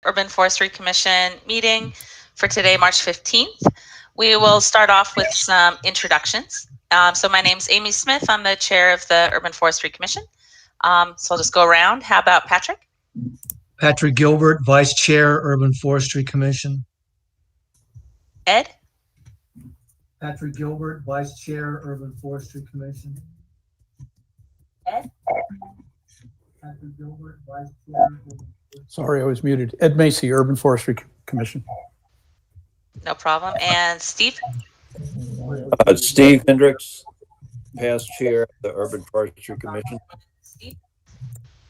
Urban Forestry Commission meeting for today, March 15th. We will start off with some introductions. So my name's Amy Smith. I'm the chair of the Urban Forestry Commission. So I'll just go around. How about Patrick? Patrick Gilbert, Vice Chair, Urban Forestry Commission. Ed? Patrick Gilbert, Vice Chair, Urban Forestry Commission. Ed? Patrick Gilbert, Vice Chair. Sorry, I was muted. Ed Macy, Urban Forestry Commission. No problem. And Steve? Steve Hendricks, past chair of the Urban Forestry Commission.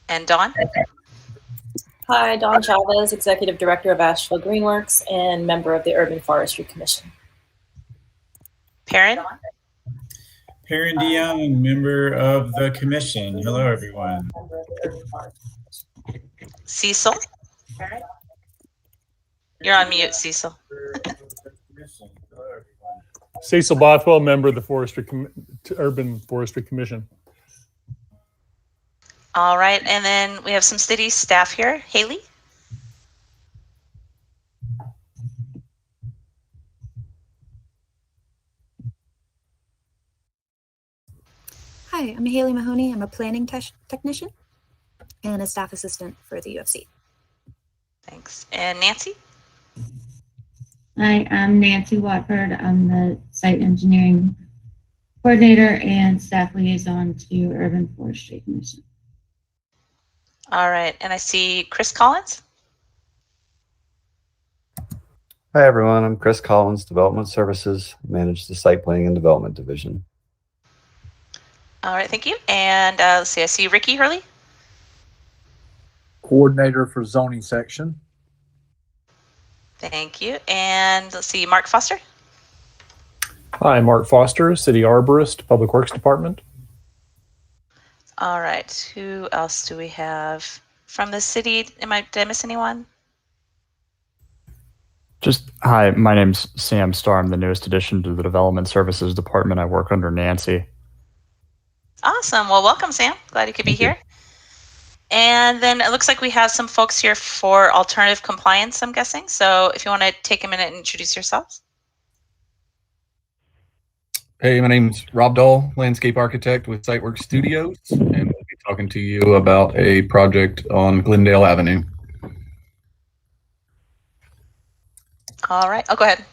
And Dawn? Hi, Dawn Chavez, Executive Director of Asheville Greenworks and member of the Urban Forestry Commission. Perrin? Perrin DeYoung, member of the commission. Hello, everyone. Cecil? You're on mute, Cecil. Cecil Bothwell, member of the Urban Forestry Commission. All right, and then we have some city staff here. Haley? Hi, I'm Haley Mahoney. I'm a planning technician and a staff assistant for the UFC. Thanks. And Nancy? Hi, I'm Nancy Watford. I'm the site engineering coordinator and staff liaison to Urban Forestry Commission. All right, and I see Chris Collins. Hi everyone, I'm Chris Collins, Development Services, manage the Site Planning and Development Division. All right, thank you. And let's see, I see Ricky Hurley. Coordinator for zoning section. Thank you. And let's see, Mark Foster. Hi, Mark Foster, City Arborist, Public Works Department. All right, who else do we have from the city? Did I miss anyone? Hi, my name's Sam Starr. I'm the newest addition to the Development Services Department. I work under Nancy. Awesome. Well, welcome, Sam. Glad you could be here. And then it looks like we have some folks here for alternative compliance, I'm guessing. So if you want to take a minute and introduce yourselves. Hey, my name's Rob Dahl, landscape architect with Siteworks Studios, and we'll be talking to you about a project on Glendale Avenue. All right. Oh, go ahead.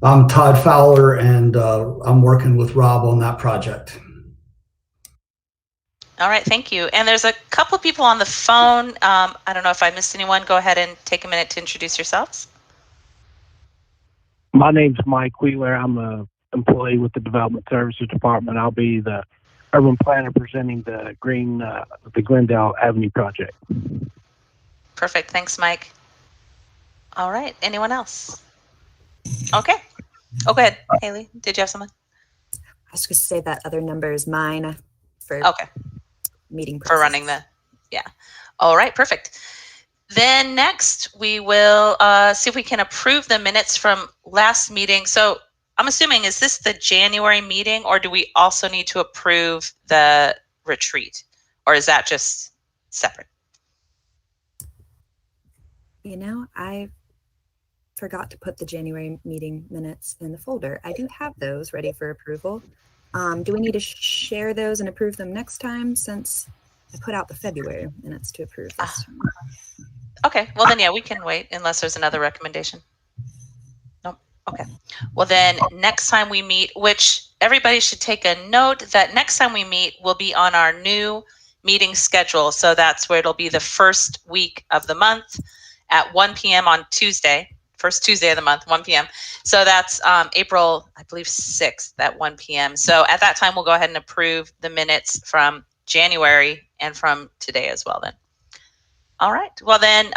I'm Todd Fowler, and I'm working with Rob on that project. All right. Thank you. And there's a couple of people on the phone. I don't know if I missed anyone. Go ahead and take a minute to introduce yourselves. My name's Mike Wheeler. I'm a employee with the Development Services Department. I'll be the urban planner presenting the Glendale Avenue project. Perfect. Thanks, Mike. All right. Anyone else? Okay. Oh, go ahead, Haley. Did you have something? I was going to say that other number is mine for meeting purposes. For running yeah. All right. Perfect. Then next we will see if we can approve the minutes from last meeting. So I'm assuming, is this the January meeting, or do we also need to approve the retreat, or is that just separate? You know, I forgot to put the January meeting minutes in the folder. I do have those ready for approval. Do we need to share those and approve them next time, since I put out the February minutes to approve this time? Okay, well then, yeah, we can wait unless there's another recommendation. Nope. Okay. Well then, next time we meet, which everybody should take a note that next time we meet will be on our new meeting schedule. So that's where it'll be the first week of the month at 1 p.m. on Tuesday, first Tuesday of the month, 1 p.m. So that's April, I believe, 6th at 1 p.m. So at that time, we'll go ahead and approve the minutes from January and from today as well then. All right. Well then,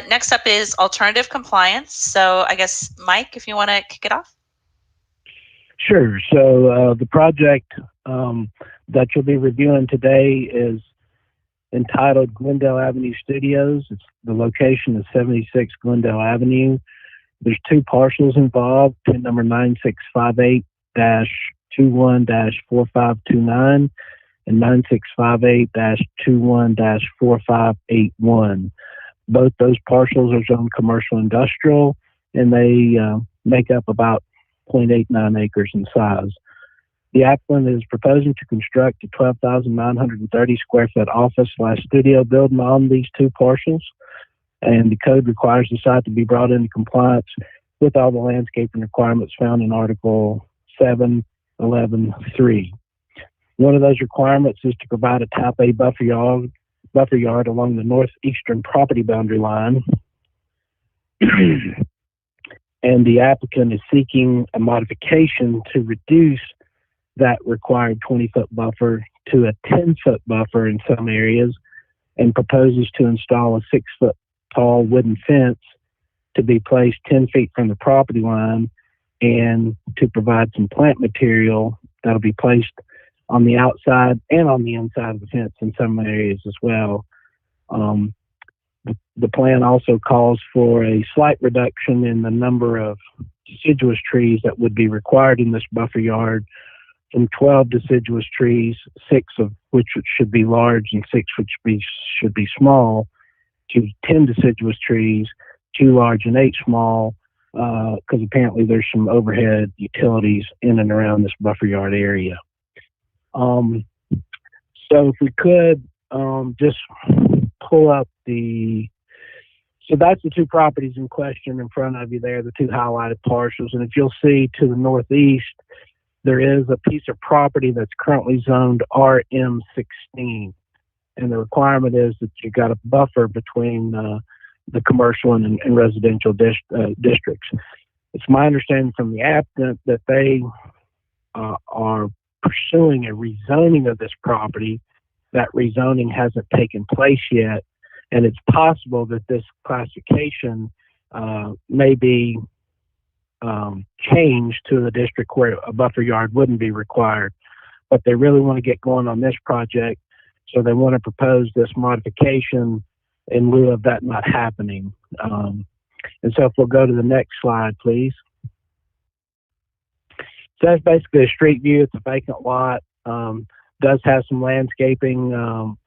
next up is alternative compliance. So I guess, Mike, if you want to kick it off. Sure. So the project that you'll be reviewing today is entitled Glendale Avenue Studios. The location is 76 Glendale Avenue. There's two parcels involved, pin number 9658-21-4529 and 9658-21-4581. Both those parcels are zoned commercial industrial, and they make up about 0.89 acres in size. The applicant is proposing to construct a 12,930 square foot office/studio building on these two parcels, and the code requires the site to be brought into compliance with all the landscaping requirements found in Article 7.11.3. One of those requirements is to provide a Type A buffer yard along the northeastern property boundary line. And the applicant is seeking a modification to reduce that required 20-foot buffer to a 10-foot buffer in some areas, and proposes to install a 6-foot tall wooden fence to be placed 10 feet from the property line, and to provide some plant material that'll be placed on the outside and on the inside of the fence in some areas as well. The plan also calls for a slight reduction in the number of deciduous trees that would be required in this buffer yard, from 12 deciduous trees, 6 of which should be large and 6 which should be small, to 10 deciduous trees, 2 large and 8 small, because apparently there's some overhead utilities in and around this buffer yard area. So if we could just pull up so that's the two properties in question in front of you there, the two highlighted parcels. And if you'll see to the northeast, there is a piece of property that's currently zoned RM16. And the requirement is that you got a buffer between the commercial and residential districts. It's my understanding from the applicant that they are pursuing a rezoning of this property. That rezoning hasn't taken place yet, and it's possible that this classification may be changed to the district where a buffer yard wouldn't be required. But they really want to get going on this project, so they want to propose this modification in lieu of that not happening. And so if we'll go to the next slide, please. So that's basically a street view. It's a vacant lot. Does have some landscaping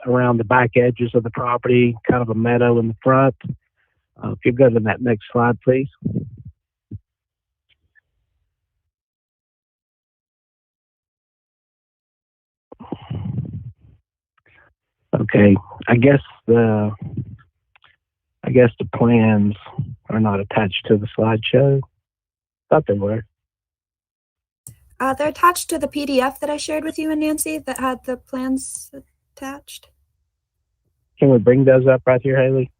around the back edges of the property, kind of a meadow in the front. If you go to that next slide, please. Okay, I guess the plans are not attached to the slideshow. Thought they were. They're attached to the PDF that I shared with you and Nancy that had the plans attached. Can we bring those up right here, Haley?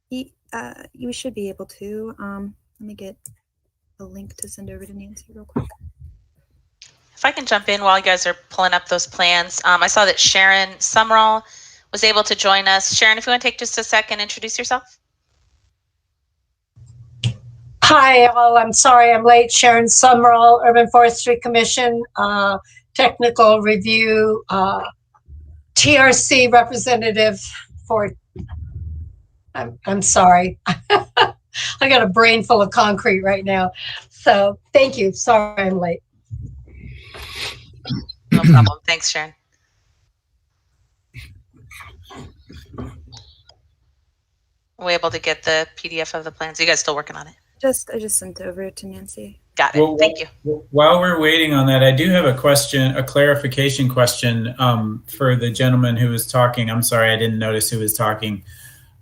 You should be able to. Let me get a link to send over to Nancy real quick. If I can jump in while you guys are pulling up those plans. I saw that Sharon Sumrall was able to join us. Sharon, if you want to take just a second, introduce yourself. Hi, hello, I'm sorry I'm late. Sharon Sumrall, Urban Forestry Commission, technical review, TRC representative for, I'm sorry. I got a brain full of concrete right now. So thank you, sorry I'm late. No problem, thanks Sharon. We're able to get the PDF of the plans. Are you guys still working on it? I just sent it over to Nancy. Got it. Thank you. While we're waiting on that, I do have a clarification question for the gentleman who was talking. I'm sorry, I didn't notice who was talking.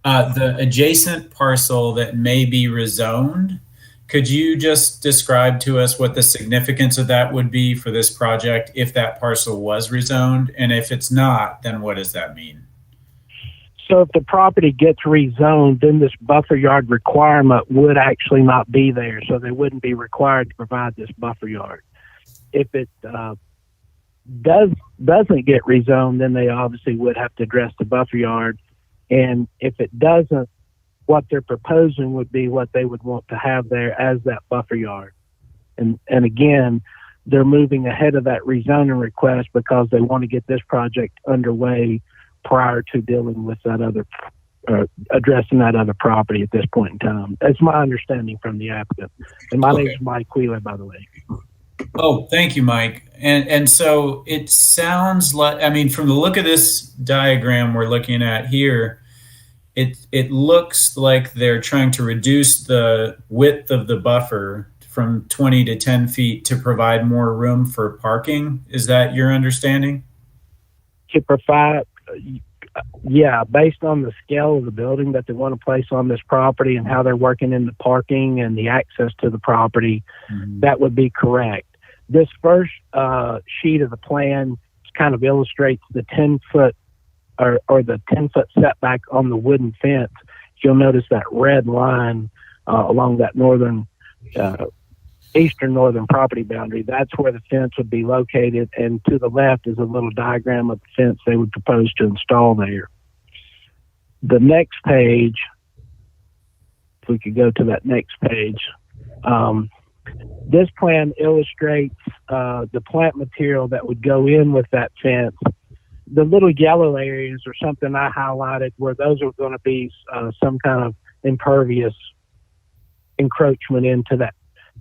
The adjacent parcel that may be rezoned, could you just describe to us what the significance of that would be for this project if that parcel was rezoned? And if it's not, then what does that mean? So if the property gets rezoned, then this buffer yard requirement would actually not be there. So they wouldn't be required to provide this buffer yard. If it doesn't get rezoned, then they obviously would have to address the buffer yard. And if it doesn't, what they're proposing would be what they would want to have there as that buffer yard. And again, they're moving ahead of that rezoning request because they want to get this project underway prior to dealing with that other, addressing that other property at this point in time. That's my understanding from the applicant. And my name is Mike Wheeler, by the way. Oh, thank you, Mike. And so it sounds like, I mean, from the look of this diagram we're looking at here, it looks like they're trying to reduce the width of the buffer from 20 to 10 feet to provide more room for parking. Is that your understanding? To provide, yeah, based on the scale of the building that they want to place on this property and how they're working in the parking and the access to the property, that would be correct. This first sheet of the plan kind of illustrates the 10-foot or the 10-foot setback on the wooden fence. You'll notice that red line along that eastern northern property boundary. That's where the fence would be located, and to the left is a little diagram of the fence they would propose to install there. The next page, if we could go to that next page, this plan illustrates the plant material that would go in with that fence. The little yellow areas are something I highlighted where those are going to be some kind of impervious encroachment into that,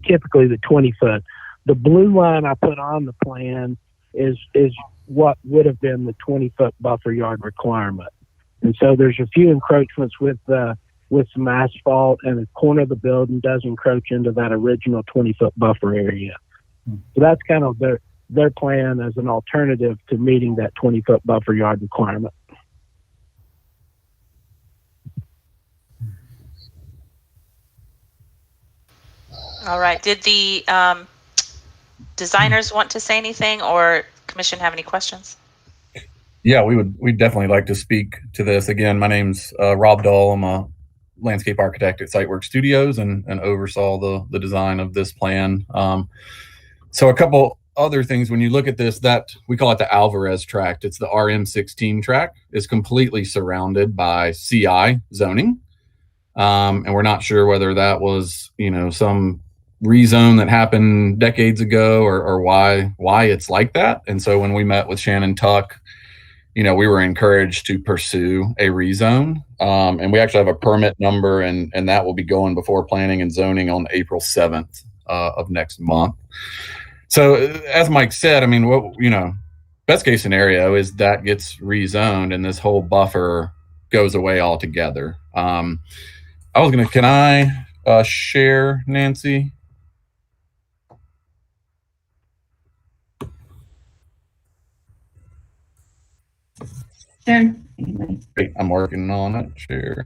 typically the 20-foot. The blue line I put on the plan is what would have been the 20-foot buffer yard requirement. And so there's a few encroachments with some asphalt, and the corner of the building does encroach into that original 20-foot buffer area. So that's kind of their plan as an alternative to meeting that 20-foot buffer yard requirement. All right. Did the designers want to say anything, or commission have any questions? Yeah, we'd definitely like to speak to this. Again, my name's Rob Dahl. I'm a landscape architect at Sitework Studios and oversaw the design of this plan. So a couple other things when you look at this, that we call it the Alvarez tract. It's the RM16 tract. It's completely surrounded by CI zoning. And we're not sure whether that was, some rezone that happened decades ago or why it's like that. And so when we met with Shannon Tuck, we were encouraged to pursue a rezone. And we actually have a permit number, and that will be going before planning and zoning on April 7th of next month. So as Mike said, best case scenario is that gets rezoned and this whole buffer goes away altogether. Can I share, Nancy? Sure. Wait, I'm working on it. Share.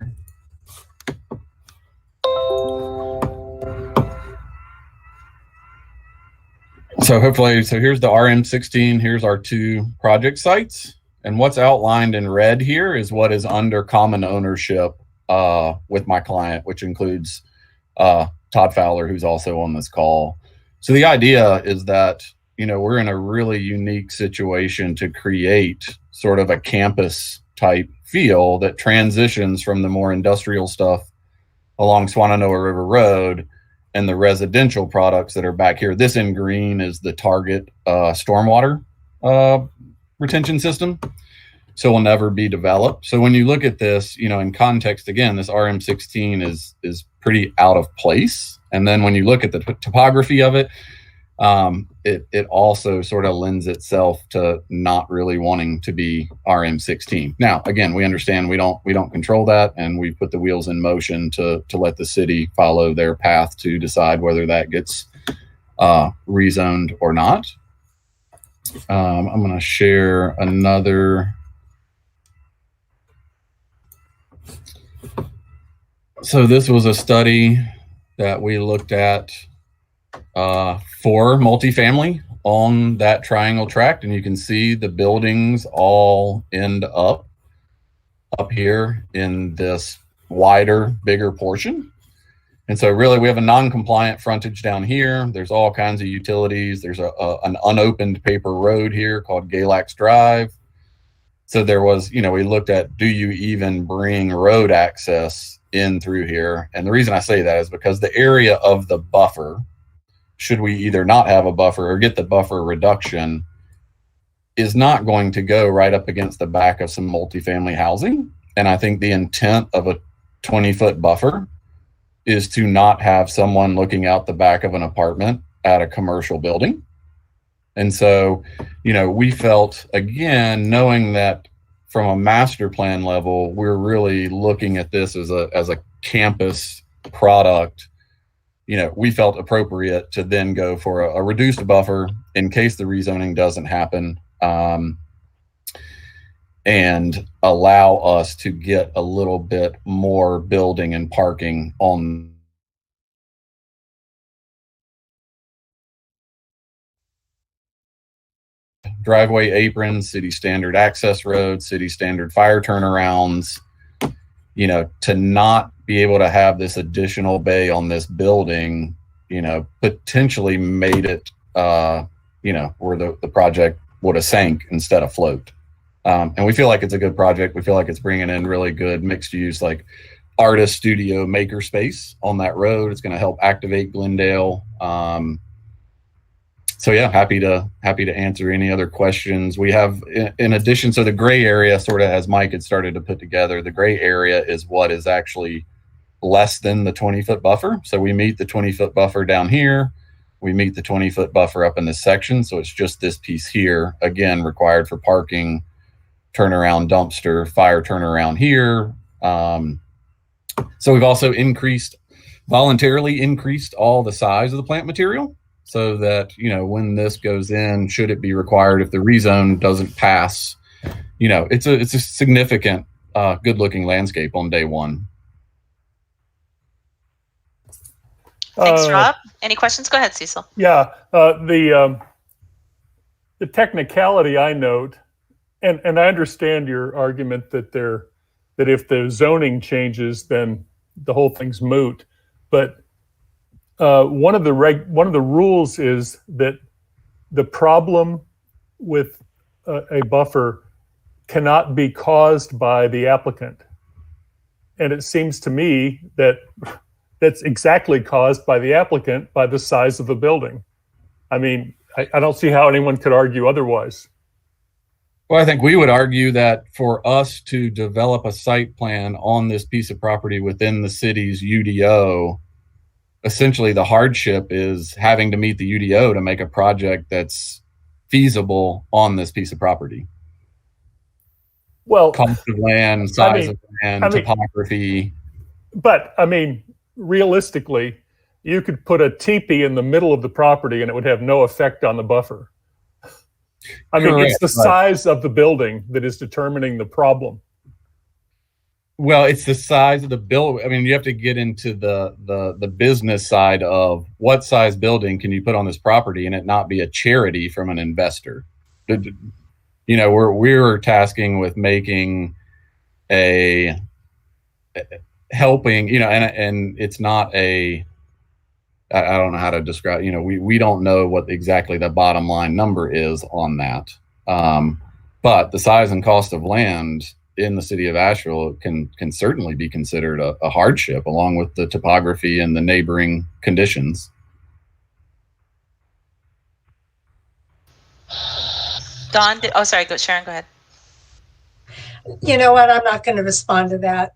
So here's the RM16. Here's our two project sites. And what's outlined in red here is what is under common ownership with my client, which includes Todd Fowler, who's also on this call. So the idea is that, we're in a really unique situation to create sort of a campus type feel that transitions from the more industrial stuff along Swannanoa River Road and the residential products that are back here. This in green is the Target stormwater retention system. So will never be developed. So when you look at this, in context, again, this RM16 is pretty out of place. And then when you look at the topography of it, it also sort of lends itself to not really wanting to be RM16. Now, again, we understand we don't control that, and we put the wheels in motion to let the city follow their path to decide whether that gets rezoned or not. I'm going to share another. So this was a study that we looked at for multifamily on that triangle tract, and you can see the buildings all end up here in this wider, bigger portion. And so really we have a non-compliant frontage down here. There's all kinds of utilities. There's an unopened paper road here called Galax Drive. So there was, we looked at, do you even bring road access in through here? And the reason I say that is because the area of the buffer, should we either not have a buffer or get the buffer reduction, is not going to go right up against the back of some multifamily housing. And I think the intent of a 20-foot buffer is to not have someone looking out the back of an apartment at a commercial building. And so, we felt, again, knowing that from a master plan level, we're really looking at this as a campus product. We felt appropriate to then go for a reduced buffer in case the rezoning doesn't happen, and allow us to get a little bit more building and parking on driveway aprons, city standard access roads, city standard fire turnarounds, to not be able to have this additional bay on this building, potentially made it, where the project would have sank instead of float. And we feel like it's a good project. We feel like it's bringing in really good mixed use, like artist studio maker space on that road. It's going to help activate Glendale. So yeah, happy to answer any other questions. We have, in addition, so the gray area, sort of as Mike had started to put together, the gray area is what is actually less than the 20-foot buffer. So we meet the 20-foot buffer down here. We meet the 20-foot buffer up in this section. So it's just this piece here, again, required for parking, turnaround dumpster, fire turnaround here. So we've also voluntarily increased all the size of the plant material, so that, when this goes in, should it be required, if the rezone doesn't pass, it's a significant, good looking landscape on day one. Thanks, Rob. Any questions? Go ahead, Cecil. Yeah, the technicality I note, and I understand your argument that if the zoning changes, then the whole thing's moot. But one of the rules is that the problem with a buffer cannot be caused by the applicant, and it seems to me that that's exactly caused by the applicant by the size of the building. I mean, I don't see how anyone could argue otherwise. Well, I think we would argue that for us to develop a site plan on this piece of property within the city's UDO, essentially the hardship is having to meet the UDO to make a project that's feasible on this piece of property. Well, cost of land, size of land, topography. But I mean, realistically, you could put a teepee in the middle of the property and it would have no effect on the buffer. I mean, Correct, it's the size of the building that is determining the problem. Well, it's the size of the building. I mean, you have to get into the business side of what size building can you put on this property and it not be a charity from an investor. We're tasking with making helping, and it's not I don't know how to describe, we don't know what exactly the bottom line number is on that. But the size and cost of land in the city of Asheville can certainly be considered a hardship, along with the topography and the neighboring conditions. Dawn, sorry, Sharon, go ahead. You know what? I'm not going to respond to that.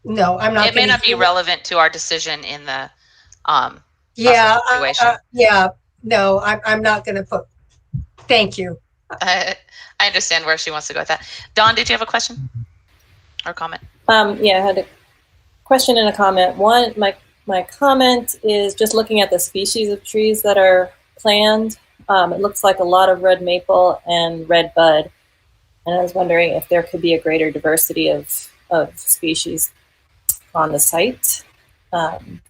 No, I'm not. It may not be relevant to our decision in the situation. No, I'm not going to put. Thank you. I understand where she wants to go with that. Dawn, did you have a question or comment? Yeah, I had a question and a comment. One, my comment is just looking at the species of trees that are planned. It looks like a lot of red maple and red bud, and I was wondering if there could be a greater diversity of species on the site. And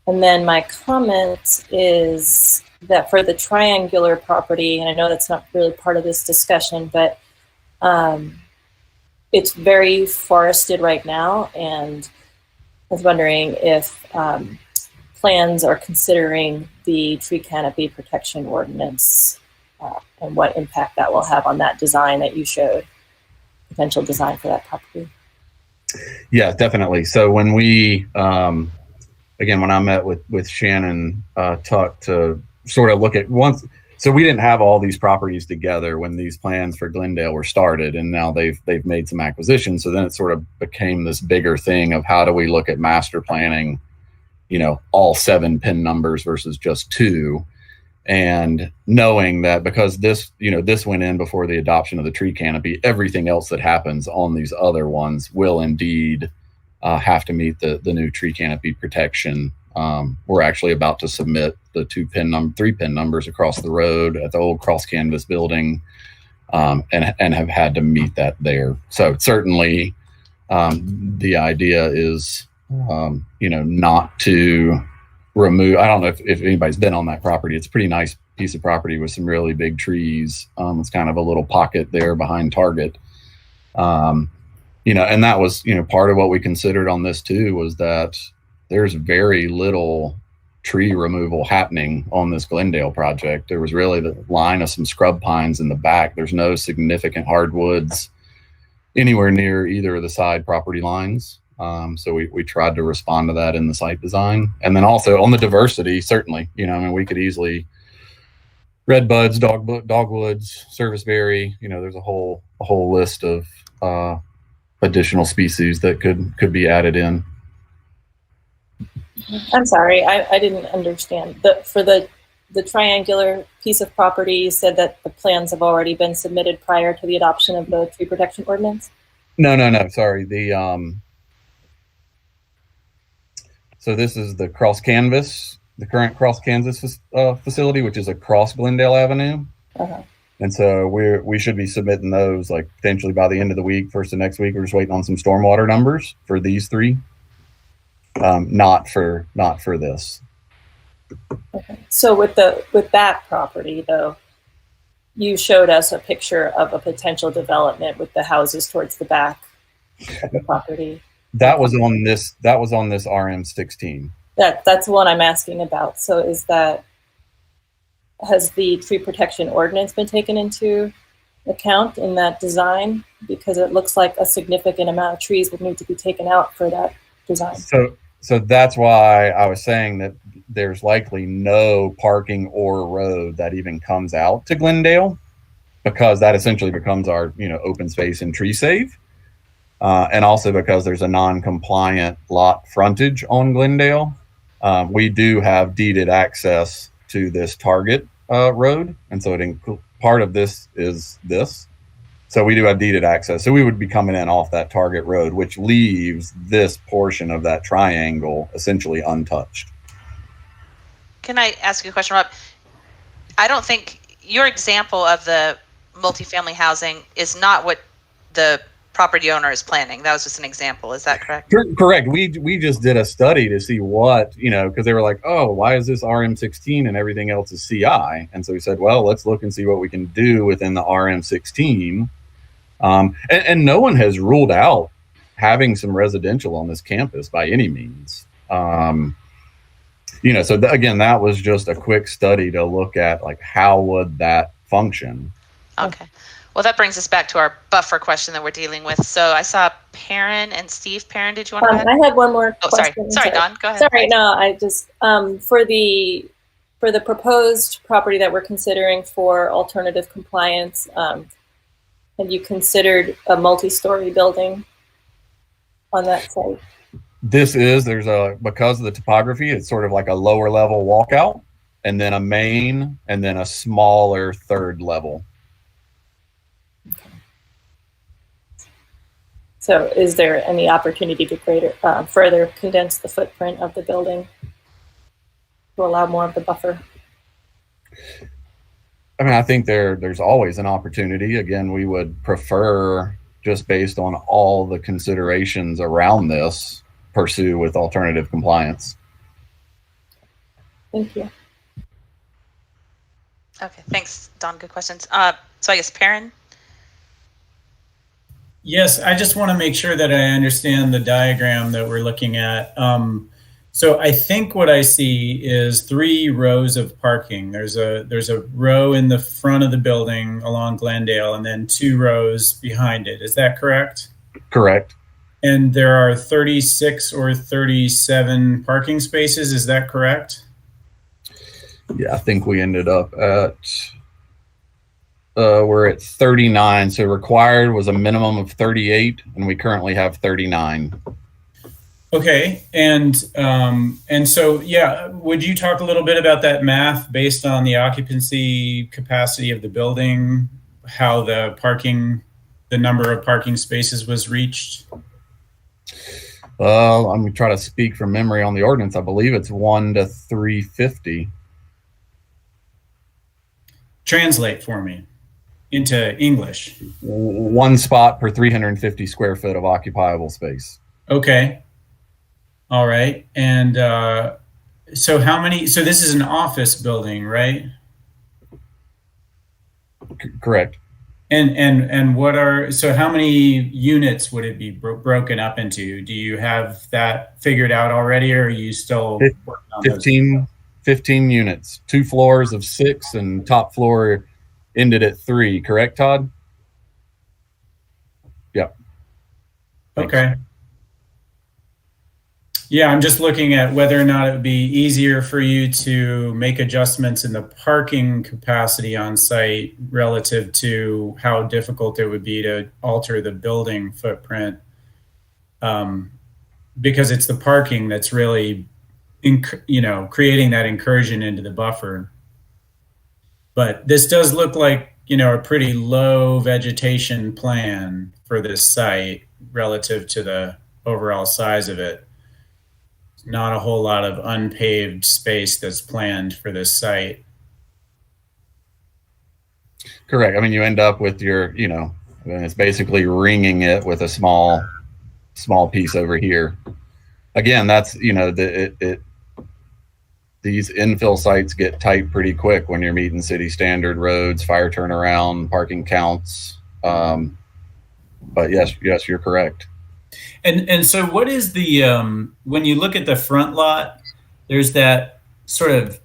then my comment is that for the triangular property, and I know that's not really part of this discussion, but it's very forested right now, and I was wondering if plans are considering the tree canopy protection ordinance and what impact that will have on that design that you showed, potential design for that property. Yeah, definitely. So when we, again, when I met with Shannon Tuck to sort of look at once, so we didn't have all these properties together when these plans for Glendale were started, and now they've made some acquisitions. So then it sort of became this bigger thing of how do we look at master planning, all 7 PIN numbers versus just 2. And knowing that because this went in before the adoption of the tree canopy, everything else that happens on these other ones will indeed have to meet the new tree canopy protection. We're actually about to submit the 3 pin numbers across the road at the old cross canvas building, and have had to meet that there. So certainly the idea is, not to remove. I don't know if anybody's been on that property. It's a pretty nice piece of property with some really big trees. It's kind of a little pocket there behind Target. And that was, part of what we considered on this too, was that there's very little tree removal happening on this Glendale project. There was really the line of some scrub pines in the back. There's no significant hardwoods anywhere near either of the side property lines. So we tried to respond to that in the site design. And then also on the diversity, certainly, we could easily red buds, dogwoods, serviceberry, there's a whole list of additional species that could be added in. I'm sorry, I didn't understand. For the triangular piece of property, you said that the plans have already been submitted prior to the adoption of the tree protection ordinance? No, sorry. So this is the cross canvas, the current cross canvas facility, which is across Glendale Avenue. Uh-huh. And so we should be submitting those like potentially by the end of the week, first of next week. We're just waiting on some stormwater numbers for these 3. Not for this. Okay. So with that property though, you showed us a picture of a potential development with the houses towards the back of the property. That was on this RM16. That's the one I'm asking about. So has the tree protection ordinance been taken into account in that design? Because it looks like a significant amount of trees would need to be taken out for that design. So that's why I was saying that there's likely no parking or road that even comes out to Glendale, because that essentially becomes our open space and tree save. And also because there's a non-compliant lot frontage on Glendale. We do have deeded access to this Target road. And so part of this is this. So we do have deeded access. So we would be coming in off that Target road, which leaves this portion of that triangle essentially untouched. Can I ask you a question, Rob? I don't think your example of the multifamily housing is not what the property owner is planning. That was just an example. Is that correct? Correct. We just did a study to see what, because they were like, oh, why is this RM16 and everything else is CI? And so we said, well, let's look and see what we can do within the RM16. And no one has ruled out having some residential on this campus by any means. So again, that was just a quick study to look at like, how would that function? Okay. Well, that brings us back to our buffer question that we're dealing with. So I saw Perrin and Steve. Perrin, did you want to go ahead? I had one more question. Sorry, Dawn, go ahead. Sorry, no, I just, for the proposed property that we're considering for alternative compliance, have you considered a multi-story building on that site? Because of the topography, it's sort of like a lower level walkout, and then a main, and then a smaller third level. So is there any opportunity to further condense the footprint of the building to allow more of the buffer? I mean, I think there's always an opportunity. Again, we would prefer, just based on all the considerations around this, pursue with alternative compliance. Thank you. Okay, thanks, Dawn. Good questions. So I guess Perrin? Yes, I just want to make sure that I understand the diagram that we're looking at. So I think what I see is 3 rows of parking. There's a row in the front of the building along Glendale, and then 2 rows behind it. Is that correct? Correct. And there are 36 or 37 parking spaces. Is that correct? Yeah, I think we ended up at we're at 39. So required was a minimum of 38, and we currently have 39. Okay, and so yeah, would you talk a little bit about that math based on the occupancy capacity of the building, how the number of parking spaces was reached? I'm gonna try to speak from memory on the ordinance. I believe it's 1 to 350. Translate for me into English. 1 spot per 350 square foot of occupiable space. Okay. All right. And so how many, so this is an office building, right? Correct. And what are, so how many units would it be broken up into? Do you have that figured out already, or are you still working on 15 units, 2 floors of 6, and top floor ended at 3, correct, Todd? Yeah. Okay. Yeah, I'm just looking at whether or not it would be easier for you to make adjustments in the parking capacity on site relative to how difficult it would be to alter the building footprint. Because it's the parking that's really, creating that incursion into the buffer. But this does look like, a pretty low vegetation plan for this site relative to the overall size of it. Not a whole lot of unpaved space that's planned for this site. Correct. I mean, you end up with your, it's basically ringing it with a small piece over here. Again, that's, these infill sites get tight pretty quick when you're meeting city standard roads, fire turnaround, parking counts. But yes, you're correct. And so what is the, when you look at the front lot, there's that sort of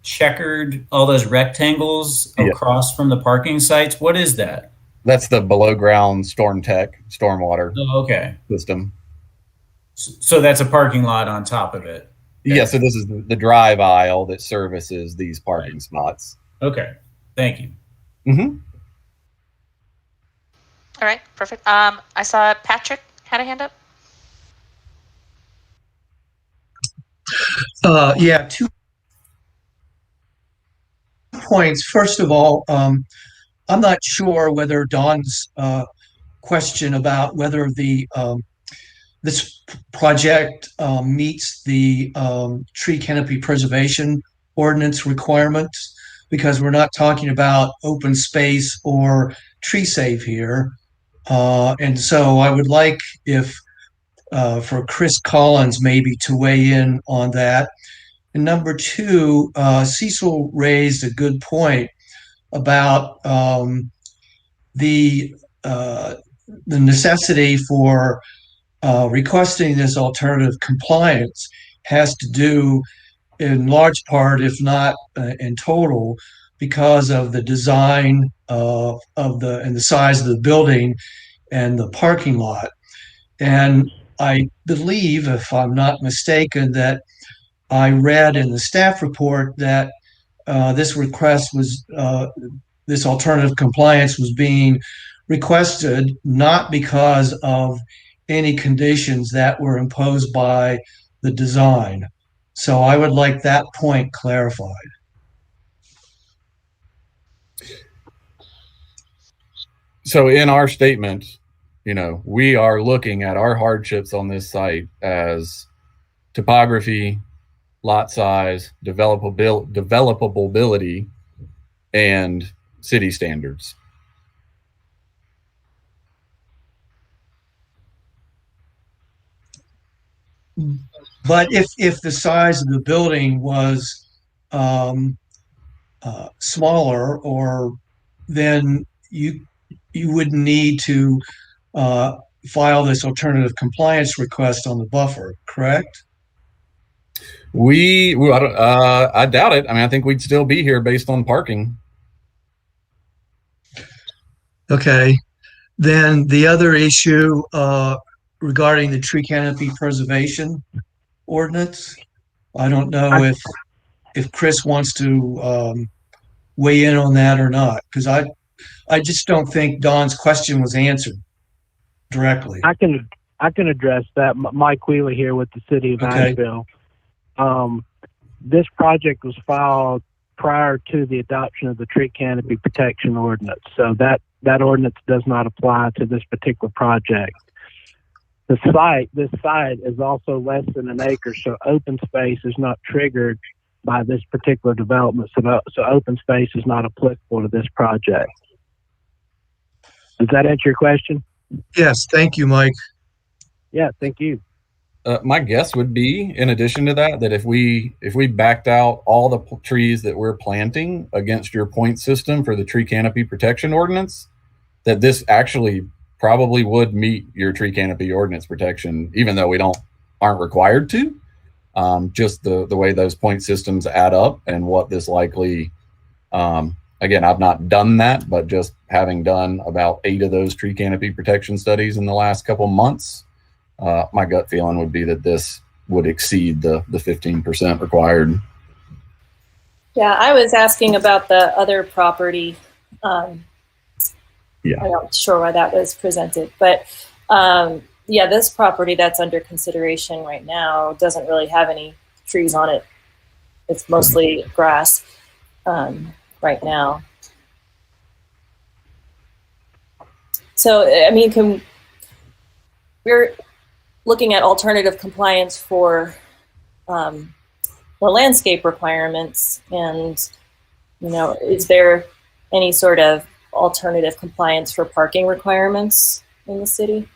checkered, all those rectangles across from the parking sites. What is that? That's the below ground stormwater system. So that's a parking lot on top of it. Yeah, so this is the drive aisle that services these parking spots. Okay, thank you. Mm-hmm. All right, perfect. I saw Patrick had a hand up. Yeah, 2 points. First of all, I'm not sure whether Don's question about whether the this project meets the tree canopy preservation ordinance requirements, because we're not talking about open space or tree save here. And so I would like for Chris Collins maybe to weigh in on that. And number 2, Cecil raised a good point about the necessity for requesting this alternative compliance has to do in large part, if not in total, because of the design and the size of the building and the parking lot. And I believe, if I'm not mistaken, that I read in the staff report that this request was, this alternative compliance was being requested not because of any conditions that were imposed by the design. So I would like that point clarified. So in our statement, we are looking at our hardships on this site as topography, lot size, developability, and city standards. But if the size of the building was smaller, or then you wouldn't need to file this alternative compliance request on the buffer, correct? I doubt it. I mean, I think we'd still be here based on parking. Okay. Then the other issue regarding the tree canopy preservation ordinance, I don't know if Chris wants to weigh in on that or not, because I just don't think Don's question was answered directly. I can I can address that. Mike Wheeler here with the city of Okay. Asheville. This project was filed prior to the adoption of the tree canopy protection ordinance. So that ordinance does not apply to this particular project. This site is also less than an acre, so open space is not triggered by this particular development. So open space is not applicable to this project. Does that answer your question? Yes, thank you, Mike. Yeah, thank you. My guess would be, in addition to that, that if we backed out all the trees that we're planting against your point system for the tree canopy protection ordinance, that this actually probably would meet your tree canopy ordinance protection, even though we aren't required to. Just the way those point systems add up and what this likely, again, I've not done that, but just having done about 8 of those tree canopy protection studies in the last couple months, my gut feeling would be that this would exceed the 15% required. Yeah, I was asking about the other property. Yeah. I'm not sure why that was presented, but yeah, this property that's under consideration right now doesn't really have any trees on it. It's mostly grass right now. So, I mean, we're looking at alternative compliance for the landscape requirements, and is there any sort of alternative compliance for parking requirements in the city?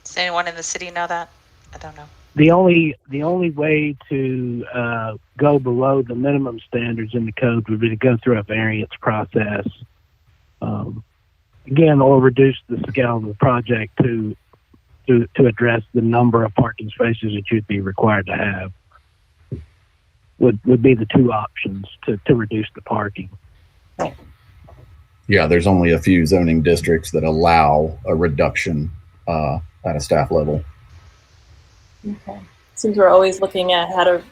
Does anyone in the city know that? I don't know. The only way to go below the minimum standards in the code would be to go through a variance process. Again, or reduce the scale of the project to address the number of parking spaces that you'd be required to have. Would be the two options to reduce the parking. Yeah, there's only a few zoning districts that allow a reduction at a staff level. Okay. Seems we're always looking at how to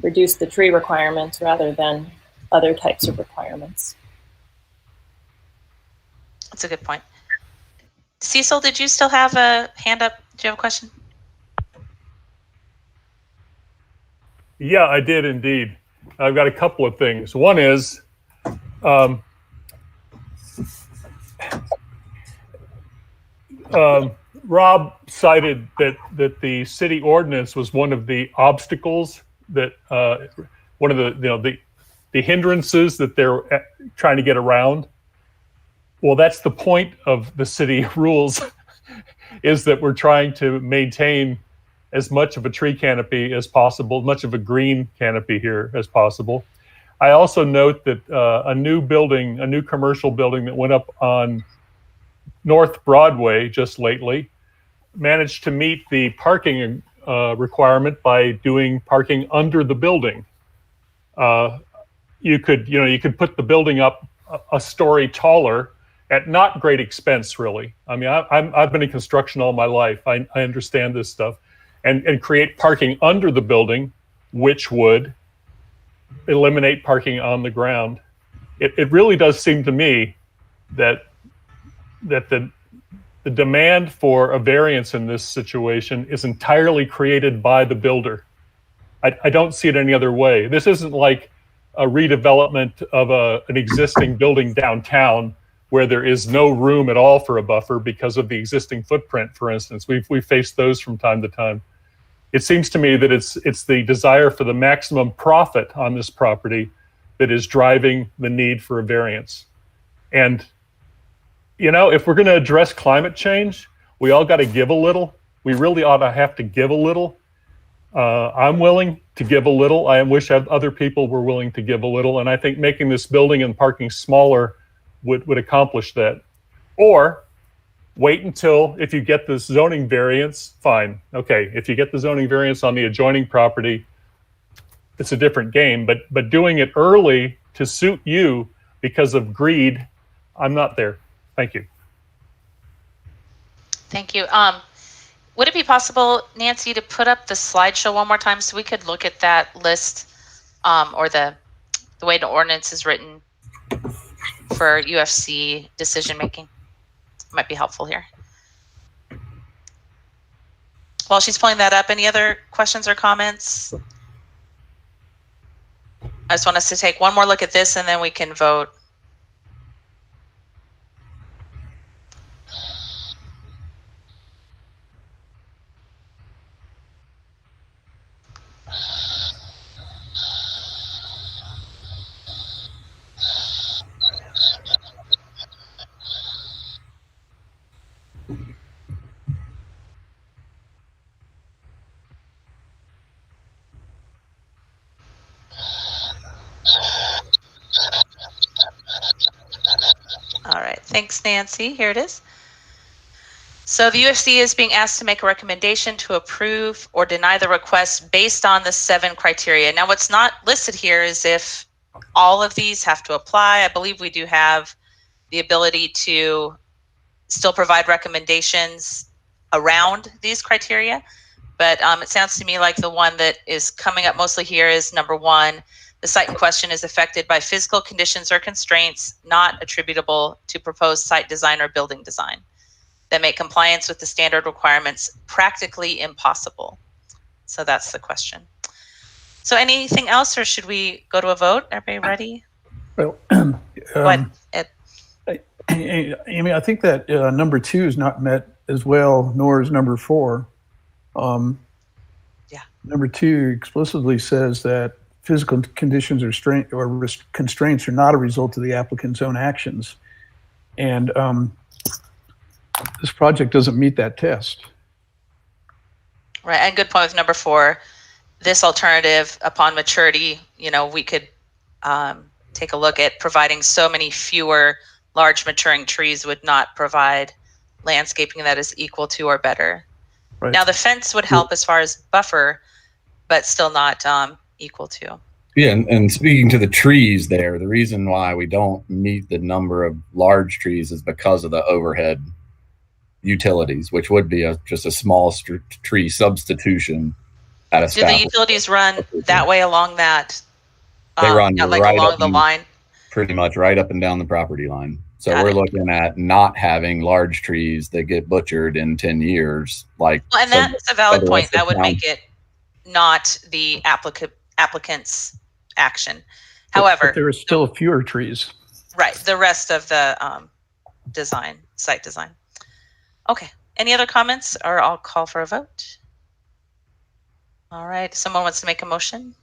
reduce the tree requirements rather than other types of requirements. That's a good point. Cecil, did you still have a hand up? Do you have a question? Yeah, I did indeed. I've got a couple of things. One is, Rob cited that the city ordinance was one of the obstacles that one of the hindrances that they're trying to get around. Well, that's the point of the city rules, is that we're trying to maintain as much of a tree canopy as possible, much of a green canopy here as possible. I also note that a new commercial building that went up on North Broadway just lately managed to meet the parking requirement by doing parking under the building. You could put the building up a story taller at not great expense, really. I mean, I've been in construction all my life. I understand this stuff. And create parking under the building, which would eliminate parking on the ground. It really does seem to me that the demand for a variance in this situation is entirely created by the builder. I don't see it any other way. This isn't like a redevelopment of an existing building downtown where there is no room at all for a buffer because of the existing footprint, for instance. We've faced those from time to time. It seems to me that it's the desire for the maximum profit on this property that is driving the need for a variance. And, if we're going to address climate change, we all got to give a little. We really ought to have to give a little. I'm willing to give a little. I wish other people were willing to give a little. And I think making this building and parking smaller would accomplish that. Or wait until, if you get this zoning variance, fine. Okay, if you get the zoning variance on the adjoining property, it's a different game. But doing it early to suit you because of greed, I'm not there. Thank you. Thank you. Would it be possible, Nancy, to put up the slideshow one more time so we could look at that list, or the way the ordinance is written? for UFC decision making. Might be helpful here. While she's pulling that up, any other questions or comments? I just want us to take one more look at this and then we can vote. All right, thanks, Nancy. Here it is. So the UFC is being asked to make a recommendation to approve or deny the request based on the 7 criteria. Now, what's not listed here is if all of these have to apply. I believe we do have the ability to still provide recommendations around these criteria, but it sounds to me like the one that is coming up mostly here is number 1. The site in question is affected by physical conditions or constraints not attributable to proposed site design or building design that make compliance with the standard requirements practically impossible. So that's the question. So anything else, or should we go to a vote? Everybody ready? Well, Amy, I think that number 2 is not met as well, nor is number 4. Number 2 explicitly says that physical conditions or constraints are not a result of the applicant's own actions. And this project doesn't meet that test. Right, and good point with number 4. This alternative, upon maturity, we could take a look at providing so many fewer large maturing trees would not provide landscaping that is equal to or better. Right. Now, the fence would help as far as buffer, but still not equal to. Yeah, and speaking to the trees there, the reason why we don't meet the number of large trees is because of the overhead utilities, which would be just a small tree substitution at a Do the utilities run that way along that? They run like right along the line? Pretty much right up and down the property line. So Got we're it. looking at not having large trees that get butchered in 10 years. Like, Well, and that's a valid point. That would make it not the applicant's action. However, but there are still fewer trees. Right. The rest of the site design. Okay. Any other comments, or I'll call for a vote? All right. Someone wants to make a motion?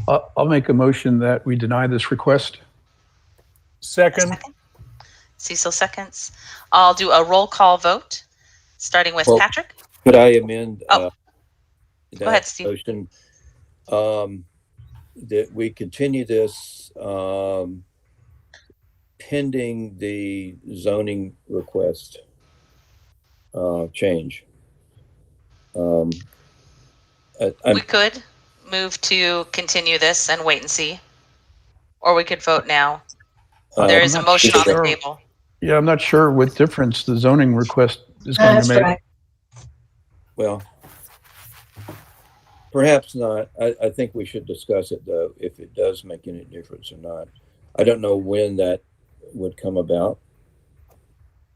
I'll make a motion that we deny this request. Second. Cecil seconds. I'll do a roll call vote, starting with Patrick. Could I amend go that ahead, Steve. motion? That we continue this pending the zoning request change. We could move to continue this and wait and see, or we could vote now. There is a motion on the table. Yeah, I'm not sure what difference the zoning request is going to make. Right. Well, perhaps not. I think we should discuss it, though, if it does make any difference or not. I don't know when that would come about.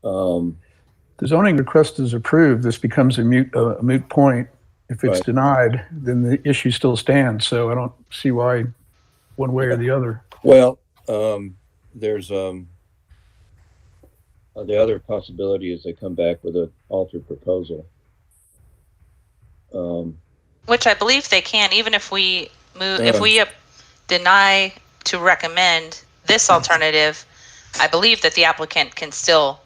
The zoning request is approved. This becomes a moot point. If it's denied, then the issue still stands. So I don't see why one way or the other. Well, there's the other possibility is they come back with an altered proposal. Which I believe they can, even if we move, if we deny to recommend this alternative, I believe that the applicant can still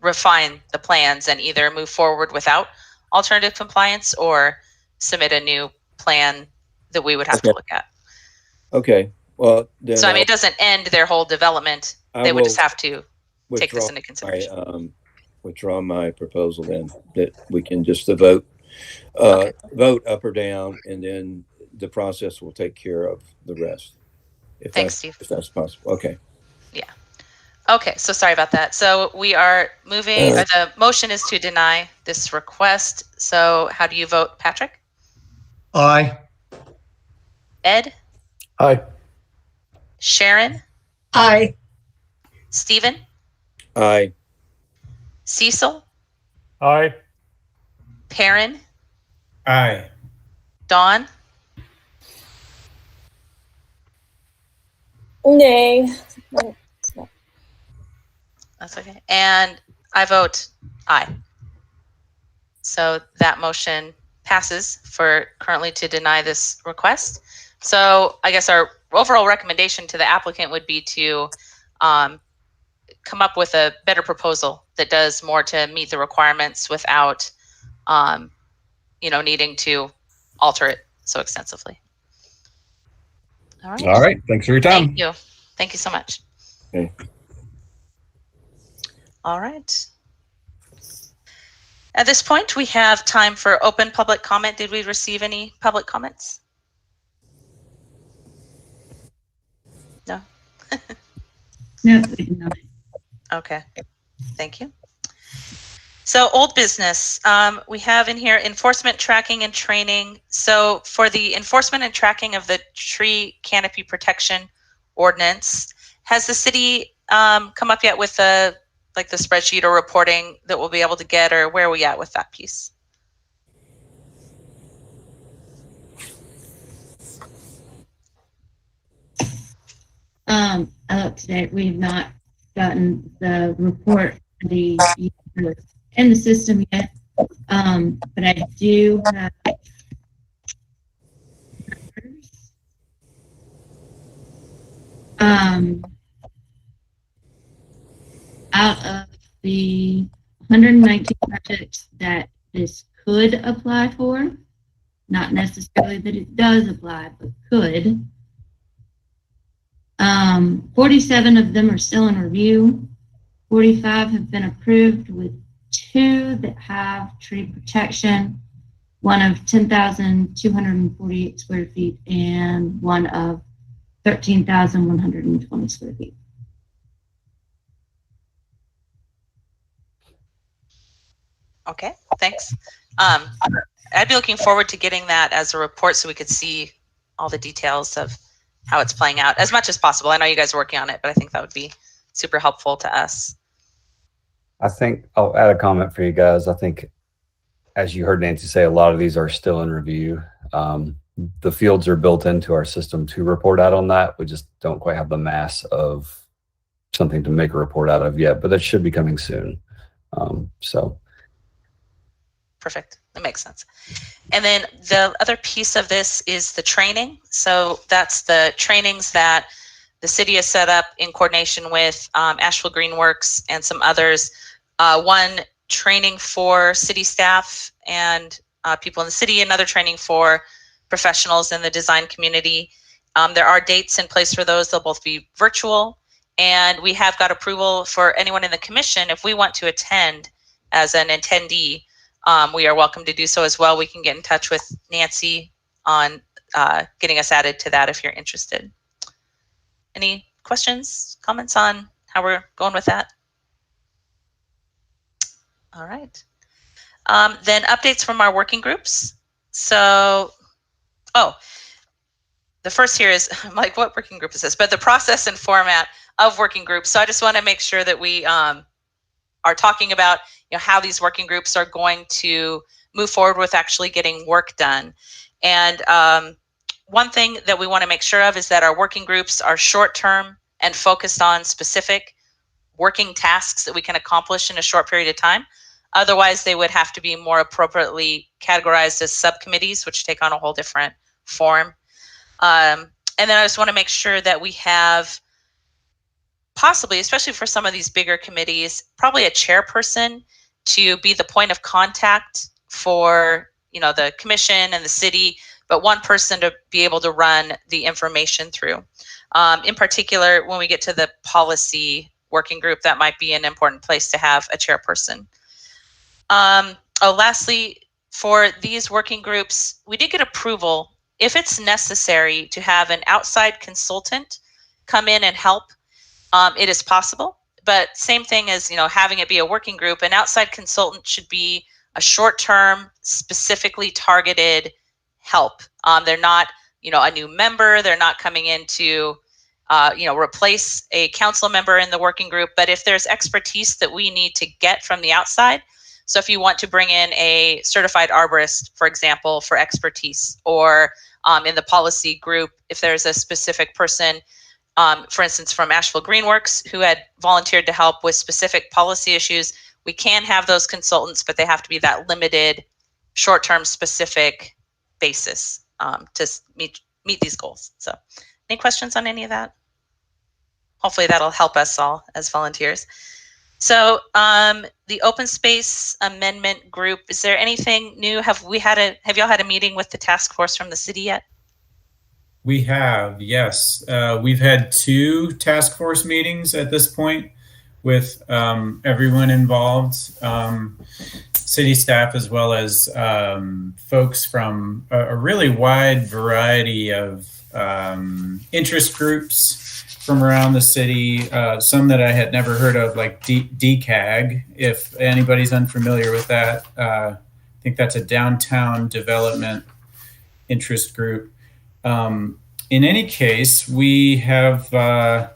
refine the plans and either move forward without alternative compliance or submit a new plan that we would have to look at. Okay. Well, then so I mean, it doesn't end their whole development. They would just have to take this into consideration. Withdraw my proposal then, that we can just vote vote up or down, and then the process will take care of the rest. Thanks, Steve. If that's possible. Okay. Yeah. Okay, so sorry about that. So we are moving, or the motion is to deny this request. So how do you vote, Patrick? Aye. Ed, Aye. Sharon, Aye. Stephen, Aye. Cecil, Aye. Perrin, Aye. Dawn, Nay. that's okay, and I vote aye. So that motion passes for currently to deny this request. So I guess our overall recommendation to the applicant would be to come up with a better proposal that does more to meet the requirements without, needing to alter it so extensively. All right. All right. Thanks for your time. Thank you. Thank you so much. Okay. All right. At this point, we have time for open public comment. Did we receive any public comments? No? No, we did not. Okay. Thank you. So old business, we have in here enforcement, tracking, and training. So for the enforcement and tracking of the tree canopy protection ordinance, has the city come up yet with the spreadsheet or reporting that we'll be able to get, or where are we at with that piece? I looked today. We have not gotten the report in the system yet, but I do have out of the 119 projects that this could apply for, not necessarily that it does apply, but could. 47 of them are still in review. 45 have been approved, with 2 that have tree protection, one of 10,248 square feet and one of 13,120 square feet. Okay, thanks. I'd be looking forward to getting that as a report so we could see all the details of how it's playing out as much as possible. I know you guys are working on it, but I think that would be super helpful to us. I think I'll add a comment for you guys. I think, as you heard Nancy say, a lot of these are still in review. The fields are built into our system to report out on that. We just don't quite have the mass of something to make a report out of yet, but that should be coming soon. So. Perfect. That makes sense. And then the other piece of this is the training. So that's the trainings that the city has set up in coordination with Asheville Greenworks and some others. One training for city staff and people in the city, another training for professionals in the design community. There are dates in place for those. They'll both be virtual. And we have got approval for anyone in the commission, if we want to attend as an attendee, we are welcome to do so as well. We can get in touch with Nancy on getting us added to that if you're interested. Any questions, comments on how we're going with that? All right. Then updates from our working groups. So, the first here is, I'm like, what working group is this? But the process and format of working groups. So I just want to make sure that we are talking about how these working groups are going to move forward with actually getting work done. And one thing that we want to make sure of is that our working groups are short-term and focused on specific working tasks that we can accomplish in a short period of time. Otherwise, they would have to be more appropriately categorized as subcommittees, which take on a whole different form. And then I just want to make sure that we have possibly, especially for some of these bigger committees, probably a chairperson to be the point of contact for the commission and the city, but one person to be able to run the information through. In particular, when we get to the policy working group, that might be an important place to have a chairperson. Lastly, for these working groups, we did get approval, if it's necessary, to have an outside consultant come in and help. It is possible, but same thing as having it be a working group. An outside consultant should be a short-term, specifically targeted help. They're not a new member. They're not coming in to, replace a council member in the working group. But if there's expertise that we need to get from the outside, so if you want to bring in a certified arborist, for example, for expertise, or in the policy group, if there's a specific person, for instance, from Asheville Greenworks, who had volunteered to help with specific policy issues, we can have those consultants, but they have to be that limited, short-term, specific basis to meet these goals. So, any questions on any of that? Hopefully that'll help us all as volunteers. So the open space amendment group, is there anything new? Have y'all had a meeting with the task force from the city yet? We have, yes. We've had 2 task force meetings at this point with everyone involved, city staff, as well as folks from a really wide variety of interest groups from around the city, some that I had never heard of, like DCAG, if anybody's unfamiliar with that. I think that's a downtown development interest group. In any case, we have, those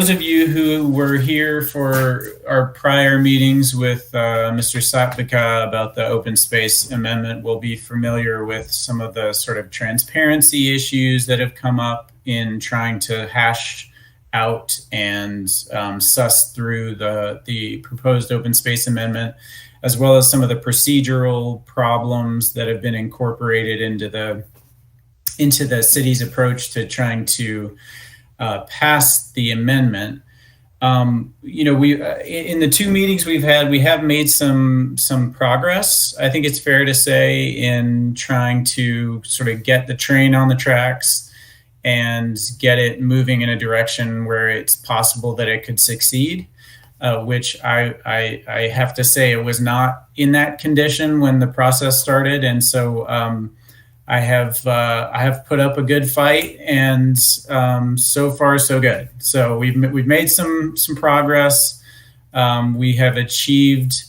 of you who were here for our prior meetings with Mr. Satvika about the open space amendment will be familiar with some of the sort of transparency issues that have come up in trying to hash out and suss through the proposed open space amendment, as well as some of the procedural problems that have been incorporated into the city's approach to trying to pass the amendment. We in the 2 meetings we have made some progress. I think it's fair to say, in trying to sort of get the train on the tracks and get it moving in a direction where it's possible that it could succeed, which I have to say it was not in that condition when the process started. And so I have put up a good fight, and so far so good. So we've made some progress. We have achieved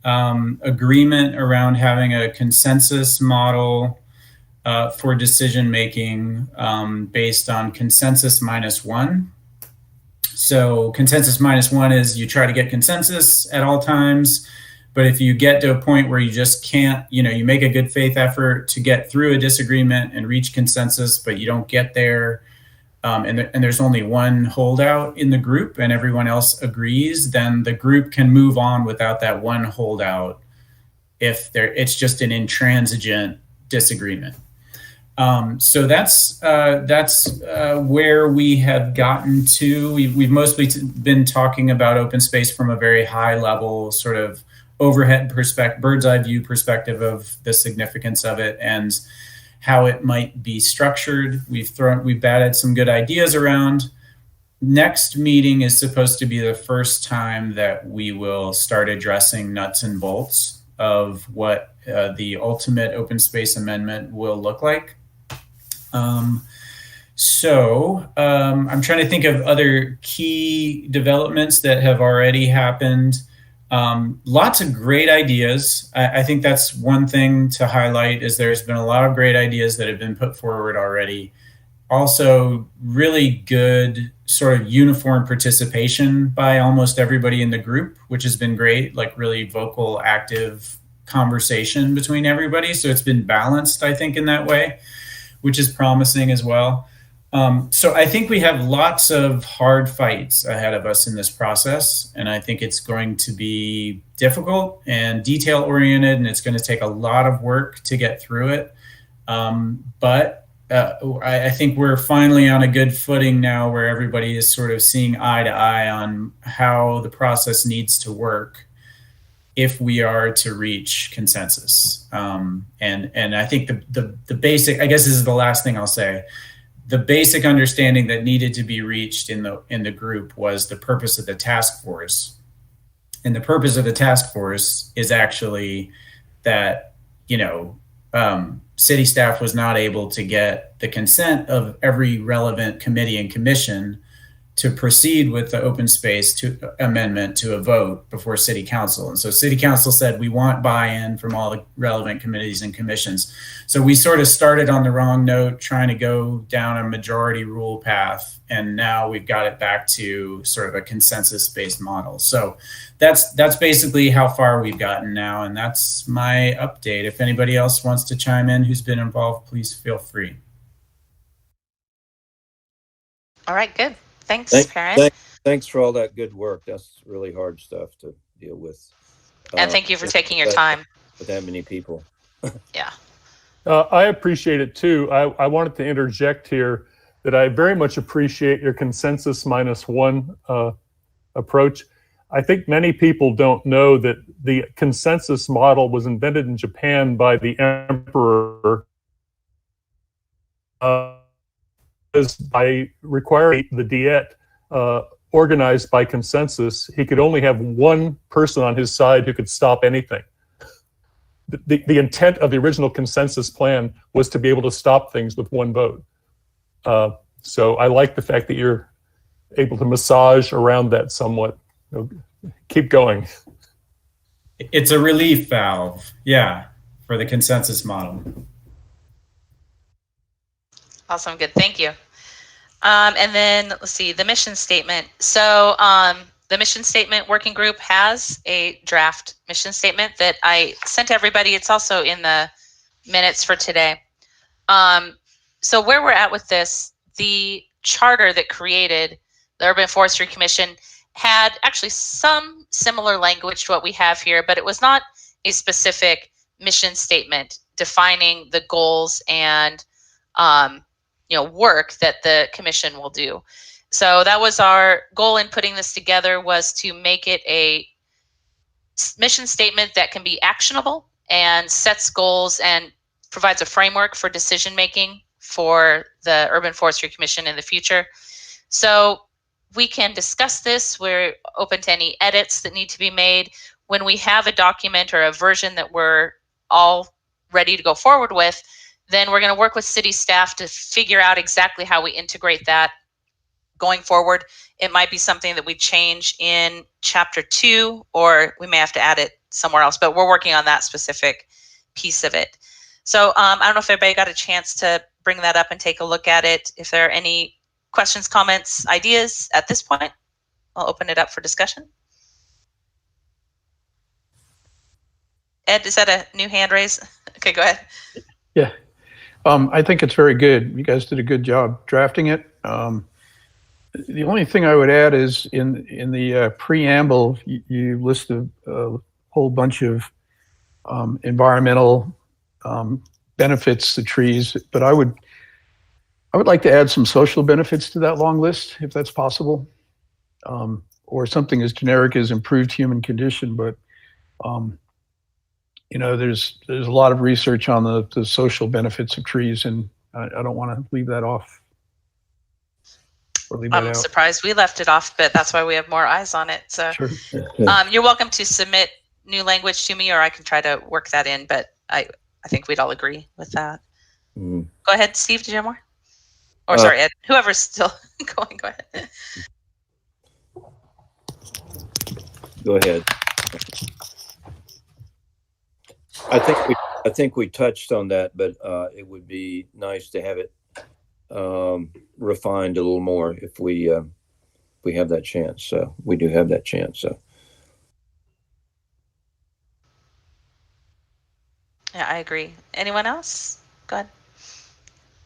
agreement around having a consensus model for decision making based on consensus -1. So consensus -1 is you try to get consensus at all times. But if you get to a point where you just can't, you make a good faith effort to get through a disagreement and reach consensus, but you don't get there, and there's only one holdout in the group and everyone else agrees, then the group can move on without that one holdout if it's just an intransigent disagreement. So that's where we have gotten to. We've mostly been talking about open space from a very high level, sort of overhead perspective, bird's eye view perspective of the significance of it and how it might be structured. We've batted some good ideas around. Next meeting is supposed to be the first time that we will start addressing nuts and bolts of what the ultimate open space amendment will look like. I'm trying to think of other key developments that have already happened. Lots of great ideas. I think that's one thing to highlight, is there's been a lot of great ideas that have been put forward already. Also, really good sort of uniform participation by almost everybody in the group, which has been great, like really vocal, active conversation between everybody. So it's been balanced, I think, in that way, which is promising as well. So I think we have lots of hard fights ahead of us in this process, and I think it's going to be difficult and detail-oriented, and it's going to take a lot of work to get through it. But I think we're finally on a good footing now, where everybody is sort of seeing eye to eye on how the process needs to work if we are to reach consensus. And I think the basic, I guess this is the last thing I'll say, the basic understanding that needed to be reached in the group was the purpose of the task force. And the purpose of the task force is actually that, city staff was not able to get the consent of every relevant committee and commission to proceed with the open space amendment to a vote before city council. And so city council said, we want buy-in from all the relevant committees and commissions. So we sort of started on the wrong note, trying to go down a majority rule path. And now we've got it back to sort of a consensus-based model. So that's basically how far we've gotten now. And that's my update. If anybody else wants to chime in who's been involved, please feel free. All right, good. Thanks, Karen. Thanks for all that good work. That's really hard stuff to deal with. And thank you for taking your time. With that many people. Yeah. I appreciate it too. I wanted to interject here that I very much appreciate your consensus -1 approach. I think many people don't know that the consensus model was invented in Japan by the emperor. By requiring the diet organized by consensus, he could only have one person on his side who could stop anything. The intent of the original consensus plan was to be able to stop things with one vote. So I like the fact that you're able to massage around that somewhat. Keep going. It's a relief valve, yeah, for the consensus model. Awesome, good, thank you. And then let's see, the mission statement. So the mission statement working group has a draft mission statement that I sent to everybody. It's also in the minutes for today. So where we're at with this, the charter that created the Urban Forestry Commission had actually some similar language to what we have here, but it was not a specific mission statement defining the goals and work that the commission will do. So that was our goal in putting this together, was to make it a mission statement that can be actionable and sets goals and provides a framework for decision making for the Urban Forestry Commission in the future. So we can discuss this. We're open to any edits that need to be made. When we have a document or a version that we're all ready to go forward with, then we're going to work with city staff to figure out exactly how we integrate that going forward. It might be something that we change in chapter 2, or we may have to add it somewhere else, but we're working on that specific piece of it. So I don't know if everybody got a chance to bring that up and take a look at it. If there are any questions, comments, ideas at this point, I'll open it up for discussion. Ed, is that a new hand raise? Okay, go ahead. Yeah. I think it's very good. You guys did a good job drafting it. The only thing I would add is in the preamble, you list a whole bunch of environmental benefits to trees, but I would like to add some social benefits to that long list, if that's possible, or something as generic as improved human condition. But there's a lot of research on the social benefits of trees, and I don't want to leave that off. I'm surprised we left it off, but that's why we have more eyes on it. So sure. You're welcome to submit new language to me, or I can try to work that in, but I think we'd all agree with that. Go ahead, Steve, did you have more? Or sorry, Ed, whoever's still going, go ahead. Go ahead. I think we touched on that, but it would be nice to have it refined a little more if we have that chance. So we do have that chance. So yeah, I agree. Anyone else? Go ahead.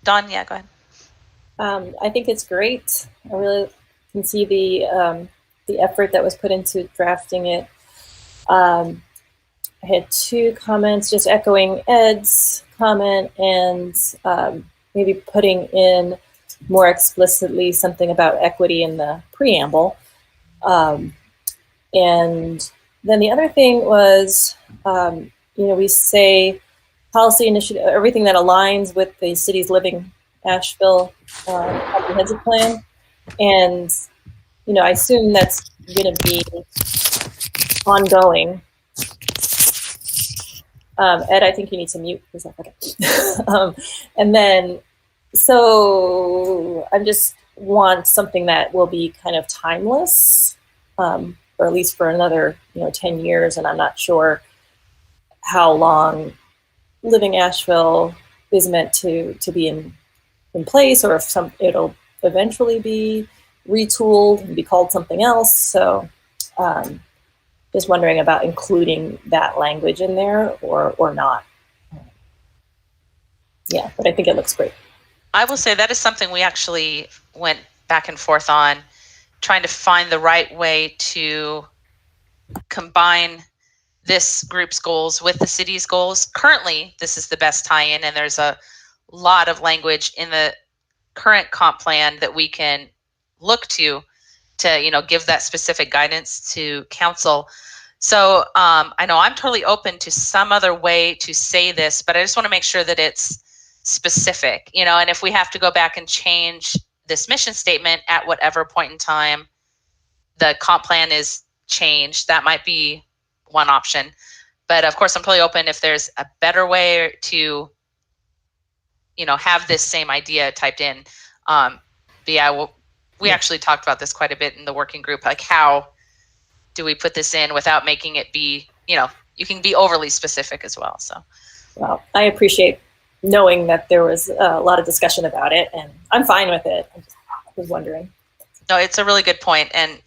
Dawn, yeah, go ahead. I think it's great. I really can see the effort that was put into drafting it. I had 2 comments, just echoing Ed's comment and maybe putting in more explicitly something about equity in the preamble. And then the other thing was, we say policy initiative, everything that aligns with the city's Living Asheville comprehensive plan. And, I assume that's going to be ongoing. Ed, I think you need to mute for a second. And then, so I'm just want something that will be kind of timeless, or at least for another 10 years. And I'm not sure how long Living Asheville is meant to be in place, or if it'll eventually be retooled and be called something else. So just wondering about including that language in there or not. Yeah, but I think it looks great. I will say that is something we actually went back and forth on, trying to find the right way to combine this group's goals with the city's goals. Currently, this is the best tie-in, and there's a lot of language in the current comp plan that we can look to give that specific guidance to council. So I know I'm totally open to some other way to say this, but I just want to make sure that it's specific, and if we have to go back and change this mission statement at whatever point in time the comp plan is changed, that might be one option. But of course, I'm totally open if there's a better way to, have this same idea typed in. But yeah, we actually talked about this quite a bit in the working group, like how do we put this in without making it be, you can be overly specific as well. So, well, I appreciate knowing that there was a lot of discussion about it, and I'm fine with it. I just was wondering. No, it's a really good point. And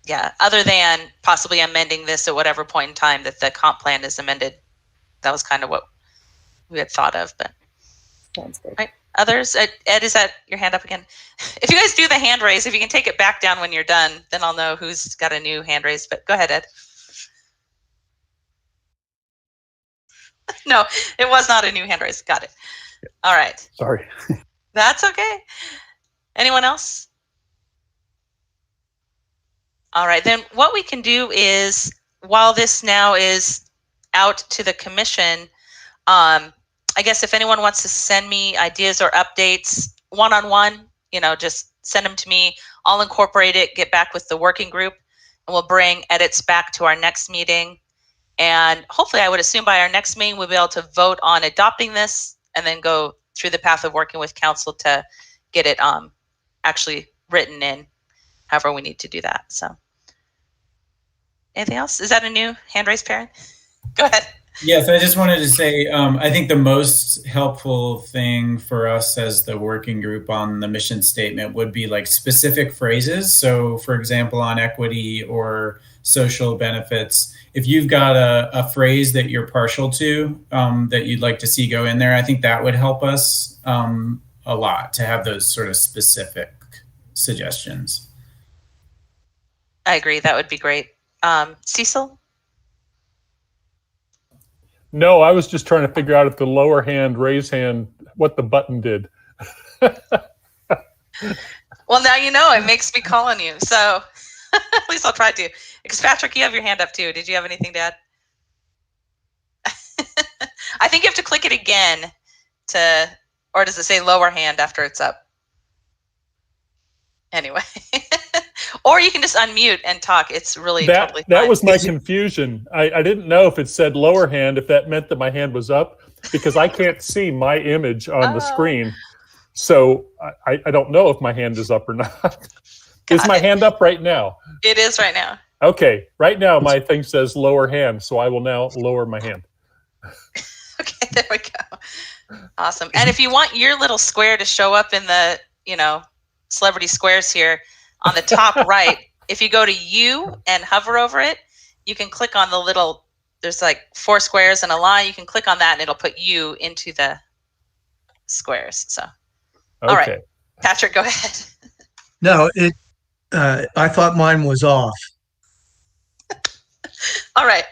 yeah, other than possibly amending this at whatever point in time that the comp plan is amended, that was kind of what we had thought of. But sounds good. Right. Others? Ed, is that your hand up again? If you guys do the hand raise, if you can take it back down when you're done, then I'll know who's got a new hand raise. But go ahead, Ed. No, it was not a new hand raise. Got it. All right. Sorry. That's okay. Anyone else? All right, then what we can do is, while this now is out to the commission, I guess if anyone wants to send me ideas or updates one-on-one, just send them to me. I'll incorporate it, get back with the working group, and we'll bring edits back to our next meeting. And hopefully, I would assume by our next meeting, we'll be able to vote on adopting this and then go through the path of working with council to get it actually written in, however we need to do that. So anything else? Is that a new hand raised, Perrin? Go ahead. Yes, I just wanted to say, I think the most helpful thing for us as the working group on the mission statement would be like specific phrases. So for example, on equity or social benefits, if you've got a phrase that you're partial to that you'd like to see go in there, I think that would help us a lot to have those sort of specific suggestions. I agree. That would be great. Cecil? No, I was just trying to figure out if the lower hand, raise hand, what the button did. Well, now you know. It makes me call on you. So at least I'll try to. Because Patrick, you have your hand up too. Did you have anything to add? I think you have to click it again or does it say lower hand after it's up? Anyway. Or you can just unmute and talk. It's really totally fine. That was my confusion. I didn't know if it said lower hand, if that meant that my hand was up, because I can't see my image on the screen. So I don't know if my hand is up or not. Is my hand up right now? It is right now. Okay. Right now, my thing says lower hand, so I will now lower my hand. Okay, there we go. Awesome. And if you want your little square to show up in the, celebrity squares here, on the top right, if you go to you and hover over it, you can click on the little, there's like 4 squares and a line. You can click on that and it'll put you into the squares. So, all right, Patrick, go ahead. No, I thought mine was off. All right,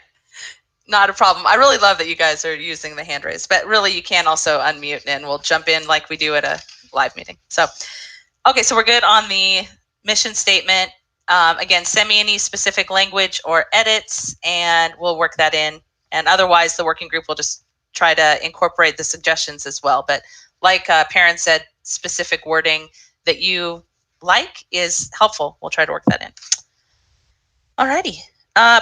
not a problem. I really love that you guys are using the hand raise, but really you can also unmute and we'll jump in like we do at a live meeting. So, okay, so we're good on the mission statement. Again, send me any specific language or edits and we'll work that in. And otherwise, the working group will just try to incorporate the suggestions as well. But like Perrin said, specific wording that you like is helpful. We'll try to work that in. Alrighty.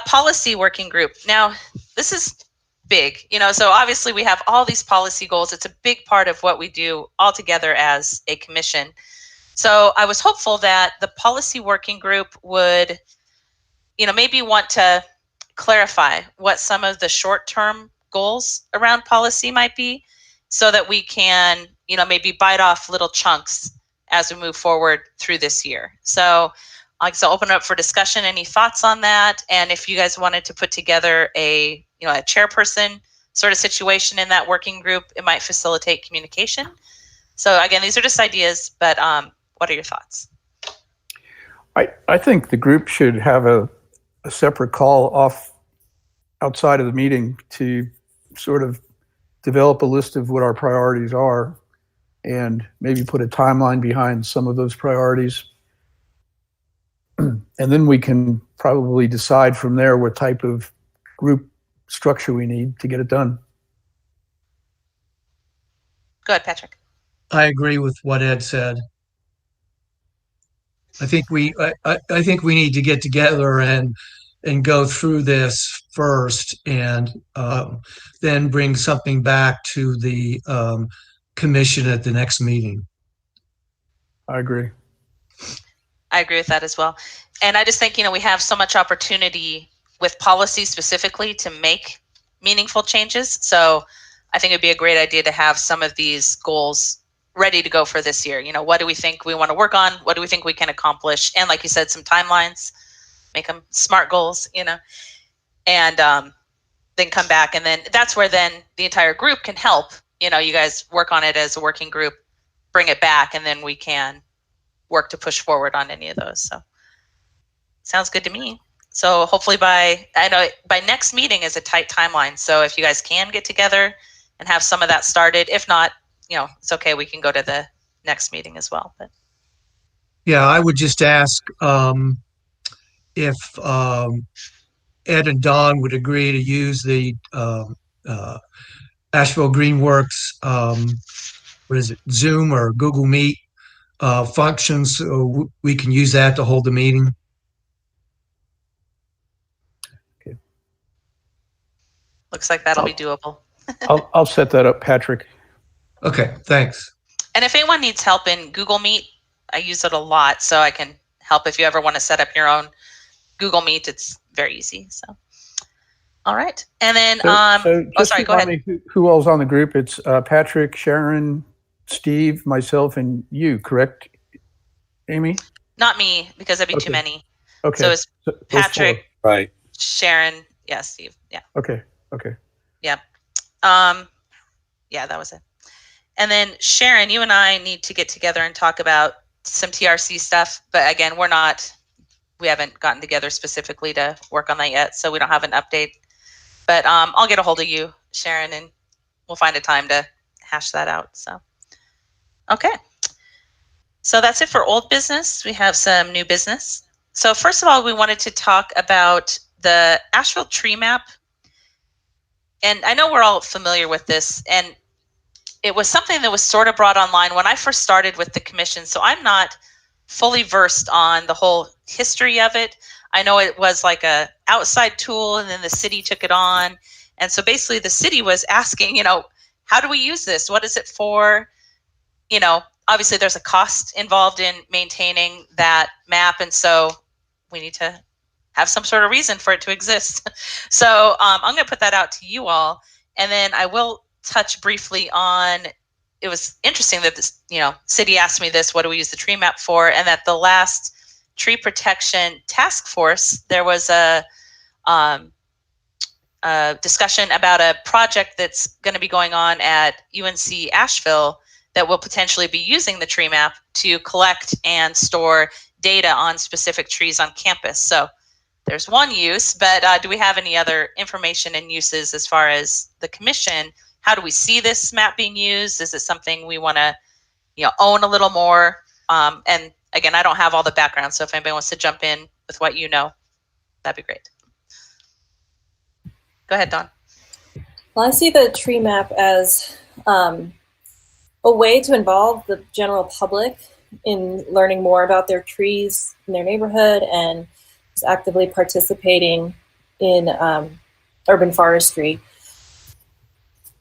Policy working group. Now, this is big, so obviously we have all these policy goals. It's a big part of what we do all together as a commission. So I was hopeful that the policy working group would, maybe want to clarify what some of the short-term goals around policy might be, so that we can, maybe bite off little chunks as we move forward through this year. So I'll open it up for discussion. Any thoughts on that? And if you guys wanted to put together a chairperson sort of situation in that working group, it might facilitate communication. So again, these are just ideas, but what are your thoughts? I think the group should have a separate call outside of the meeting to sort of develop a list of what our priorities are and maybe put a timeline behind some of those priorities. And then we can probably decide from there what type of group structure we need to get it done. Go ahead, Patrick. I agree with what Ed said. I think we need to get together and go through this first, and then bring something back to the commission at the next meeting. I agree. I agree with that as well. And I just think, we have so much opportunity with policy specifically to make meaningful changes. So I think it'd be a great idea to have some of these goals ready to go for this year. What do we think we want to work on? What do we think we can accomplish? And like you said, some timelines, make them SMART goals, and then come back. And then that's where then the entire group can help. You guys work on it as a working group, bring it back, and then we can work to push forward on any of those. So sounds good to me. So hopefully by next meeting is a tight timeline. So if you guys can get together and have some of that started, if not, it's okay. We can go to the next meeting as well. But yeah, I would just ask if Ed and Dawn would agree to use the Asheville Greenworks, Zoom or Google Meet functions, so we can use that to hold the meeting. Okay. Looks like that'll be doable. I'll set that up, Patrick. Okay, thanks. And if anyone needs help in Google Meet, I use it a lot, so I can help if you ever want to set up your own Google Meet. It's very easy. So, all right. And then, sorry, go ahead. Who all's on the group? It's Patrick, Sharon, Steve, myself, and you, correct, Amy? Not me, because that'd be too many. Okay. So it's Patrick, right? Sharon, yeah, Steve, yeah. Okay. Yeah. Yeah, that was it. And then Sharon, you and I need to get together and talk about some TRC stuff. But again, we haven't gotten together specifically to work on that yet, so we don't have an update. But I'll get a hold of you, Sharon, and we'll find a time to hash that out. So, okay. So that's it for old business. We have some new business. So first of all, we wanted to talk about the Asheville Tree Map. And I know we're all familiar with this, and it was something that was sort of brought online when I first started with the commission. So I'm not fully versed on the whole history of it. I know it was like a outside tool, and then the city took it on. And so basically the city was asking, how do we use this? What is it for? Obviously there's a cost involved in maintaining that map. And so we need to have some sort of reason for it to exist. So I'm going to put that out to you all. And then I will touch briefly on, it was interesting that this, city asked me this, what do we use the tree map for? And that the last tree protection task force, there was a discussion about a project that's going to be going on at UNC Asheville that will potentially be using the tree map to collect and store data on specific trees on campus. So there's one use, but do we have any other information and uses as far as the commission? How do we see this map being used? Is it something we want to, own a little more? And again, I don't have all the background, so if anybody wants to jump in with what you know, that'd be great. Go ahead, Dawn. Well, I see the tree map as a way to involve the general public in learning more about their trees in their neighborhood and just actively participating in urban forestry.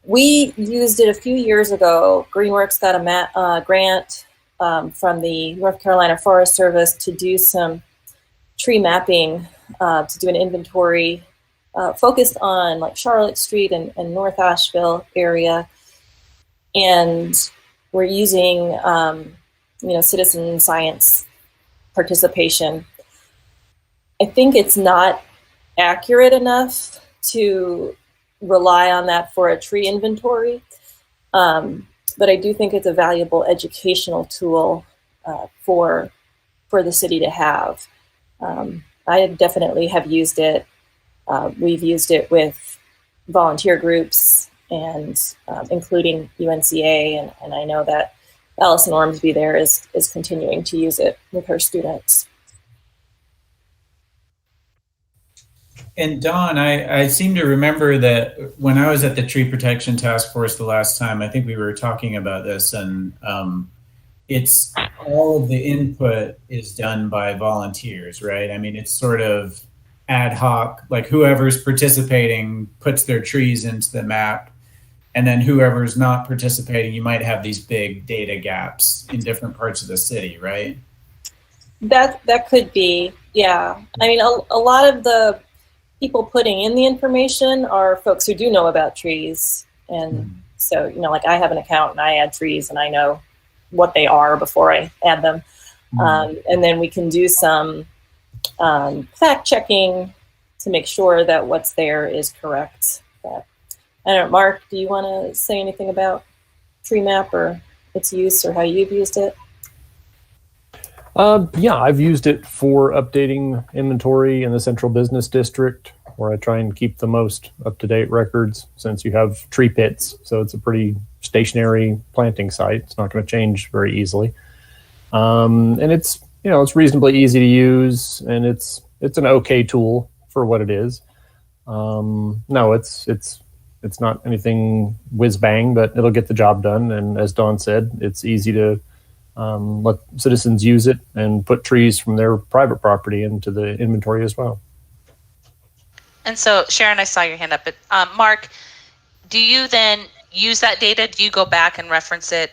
We used it a few years ago. Greenworks got a grant from the North Carolina Forest Service to do some tree mapping, to do an inventory focused on like Charlotte Street and North Asheville area. And we're using, citizen science participation. I think it's not accurate enough to rely on that for a tree inventory. But I do think it's a valuable educational tool for the city to have. I definitely have used it. We've used it with volunteer groups and including UNCA, and I know that Allison Ormsby there is continuing to use it with her students. And Dawn, I seem to remember that when I was at the Tree Protection Task Force the last time, I think we were talking about this, and it's all of the input is done by volunteers, right? I mean, it's sort of ad hoc, like whoever's participating puts their trees into the map, and then whoever's not participating, you might have these big data gaps in different parts of the city, right? That could be, yeah. I mean, a lot of the people putting in the information are folks who do know about trees. And so, like I have an account and I add trees and I know what they are before I add them. And then we can do some fact checking to make sure that what's there is correct. But, I don't know, Mark, do you want to say anything about Tree Map or its use or how you've used it? Yeah, I've used it for updating inventory in the central business district, where I try and keep the most up-to-date records, since you have tree pits. So it's a pretty stationary planting site. It's not going to change very easily. And it's, it's reasonably easy to use, and it's an okay tool for what it is. No, it's not anything whiz bang, but it'll get the job done. And as Dawn said, it's easy to let citizens use it and put trees from their private property into the inventory as well. And so, Sharon, I saw your hand up, but Mark, do you then use that data? Do you go back and reference it,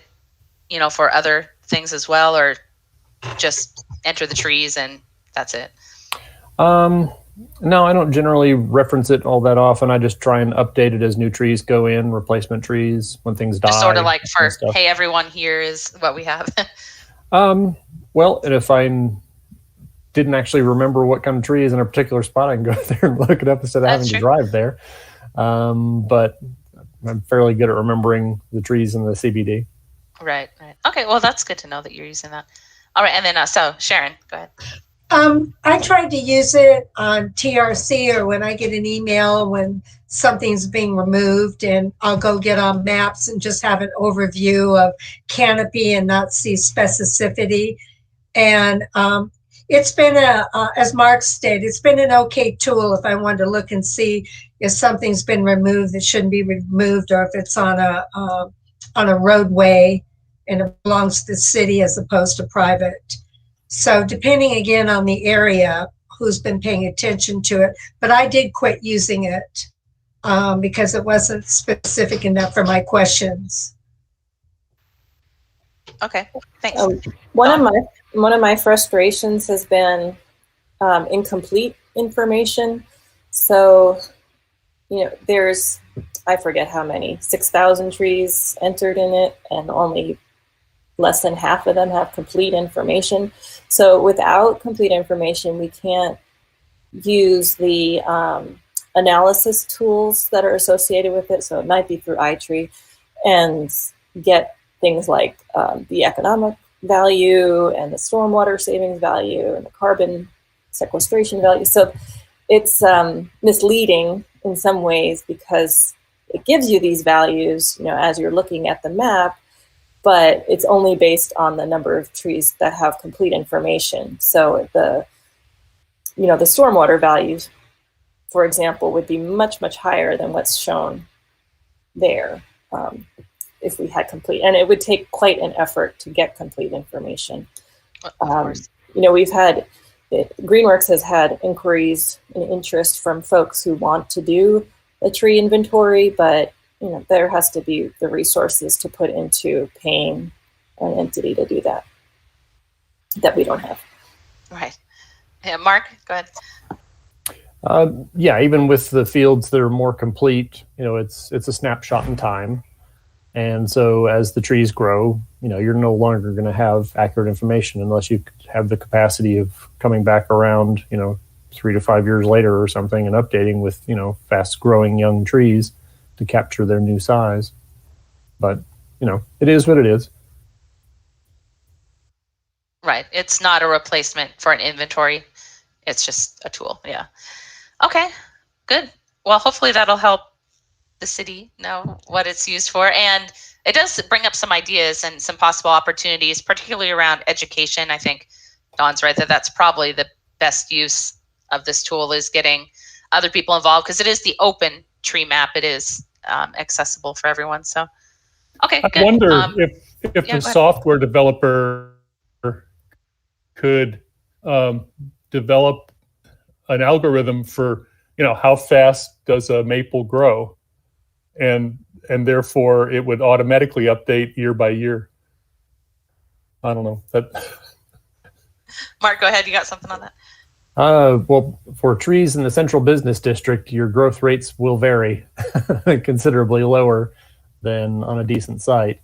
for other things as well, or just enter the trees and that's it? No, I don't generally reference it all that often. I just try and update it as new trees go in, replacement trees when things die. Just sort of like for, hey, everyone, here is what we have. Well, and if I didn't actually remember what kind of tree is in a particular spot, I can go there and look it up instead of having to drive there. But I'm fairly good at remembering the trees in the CBD. Right. Okay, well, that's good to know that you're using that. All right, and then, so Sharon, go ahead. I tried to use it on TRC, or when I get an email when something's being removed, and I'll go get on maps and just have an overview of Canopy and not see specificity. And it's been as Mark stated, it's been an okay tool if I wanted to look and see if something's been removed that shouldn't be removed, or if it's on a roadway and it belongs to the city as opposed to private. So depending again on the area, who's been paying attention to it, but I did quit using it because it wasn't specific enough for my questions. Okay, thanks. One of my frustrations has been incomplete information. So, there's, I forget how many, 6,000 trees entered in it, and only less than half of them have complete information. So without complete information, we can't use the analysis tools that are associated with it. So it might be through iTree, and get things like the economic value and the stormwater savings value and the carbon sequestration value. So it's misleading in some ways, because it gives you these values, as you're looking at the map, but it's only based on the number of trees that have complete information. So the stormwater values, for example, would be much, much higher than what's shown there if we had complete, and it would take quite an effort to get complete information. We've had, Greenworks has had inquiries and interest from folks who want to do a tree inventory, but there has to be the resources to put into paying an entity to do that. that we don't have. Right. Yeah, Mark, go ahead. Yeah, even with the fields that are more complete, it's a snapshot in time. And so as the trees grow, you're no longer going to have accurate information unless you have the capacity of coming back around, 3 to 5 years later or something and updating with, fast growing young trees to capture their new size. But, it is what it is. Right. It's not a replacement for an inventory. It's just a tool. Yeah. Okay, good. Well, hopefully that'll help the city know what it's used for. And it does bring up some ideas and some possible opportunities, particularly around education. I think Dawn's right that that's probably the best use of this tool, is getting other people involved, because it is the open tree map. It is accessible for everyone. So, okay, good. I wonder if the software developer could develop an algorithm for, how fast does a maple grow, and therefore it would automatically update year by year. I don't know. Mark, go ahead. You got something on that? Well, for trees in the central business district, your growth rates will vary considerably lower than on a decent site,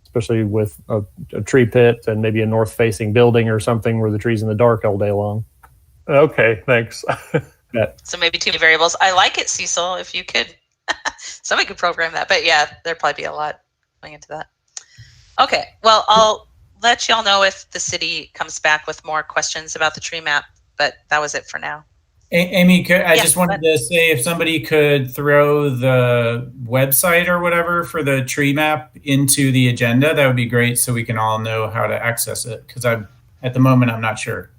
especially with a tree pit and maybe a north-facing building or something where the tree's in the dark all day long. Okay, thanks. Yeah. So maybe too many variables. I like it, Cecil. If you could, somebody could program that. But yeah, there'd probably be a lot going into that. Okay, well, I'll let y'all know if the city comes back with more questions about the tree map. But that was it for now. Amy, I just wanted to say, if somebody could throw the website or whatever for the tree map into the agenda, that would be great, so we can all know how to access it. Because at the moment, I'm not sure.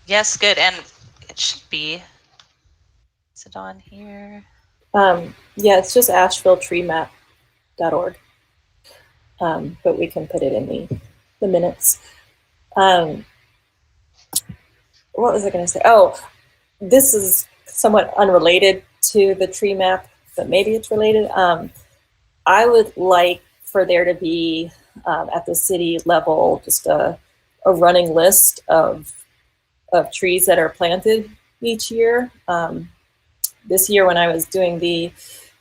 Yes, good. And it should be, is it on here? Yeah, it's just AshevilleTreeMap.org. But we can put it in the minutes. What was I going to say? Oh, this is somewhat unrelated to the tree map, but maybe it's related. I would like for there to be at the city level just a running list of trees that are planted each year. This year when I was doing the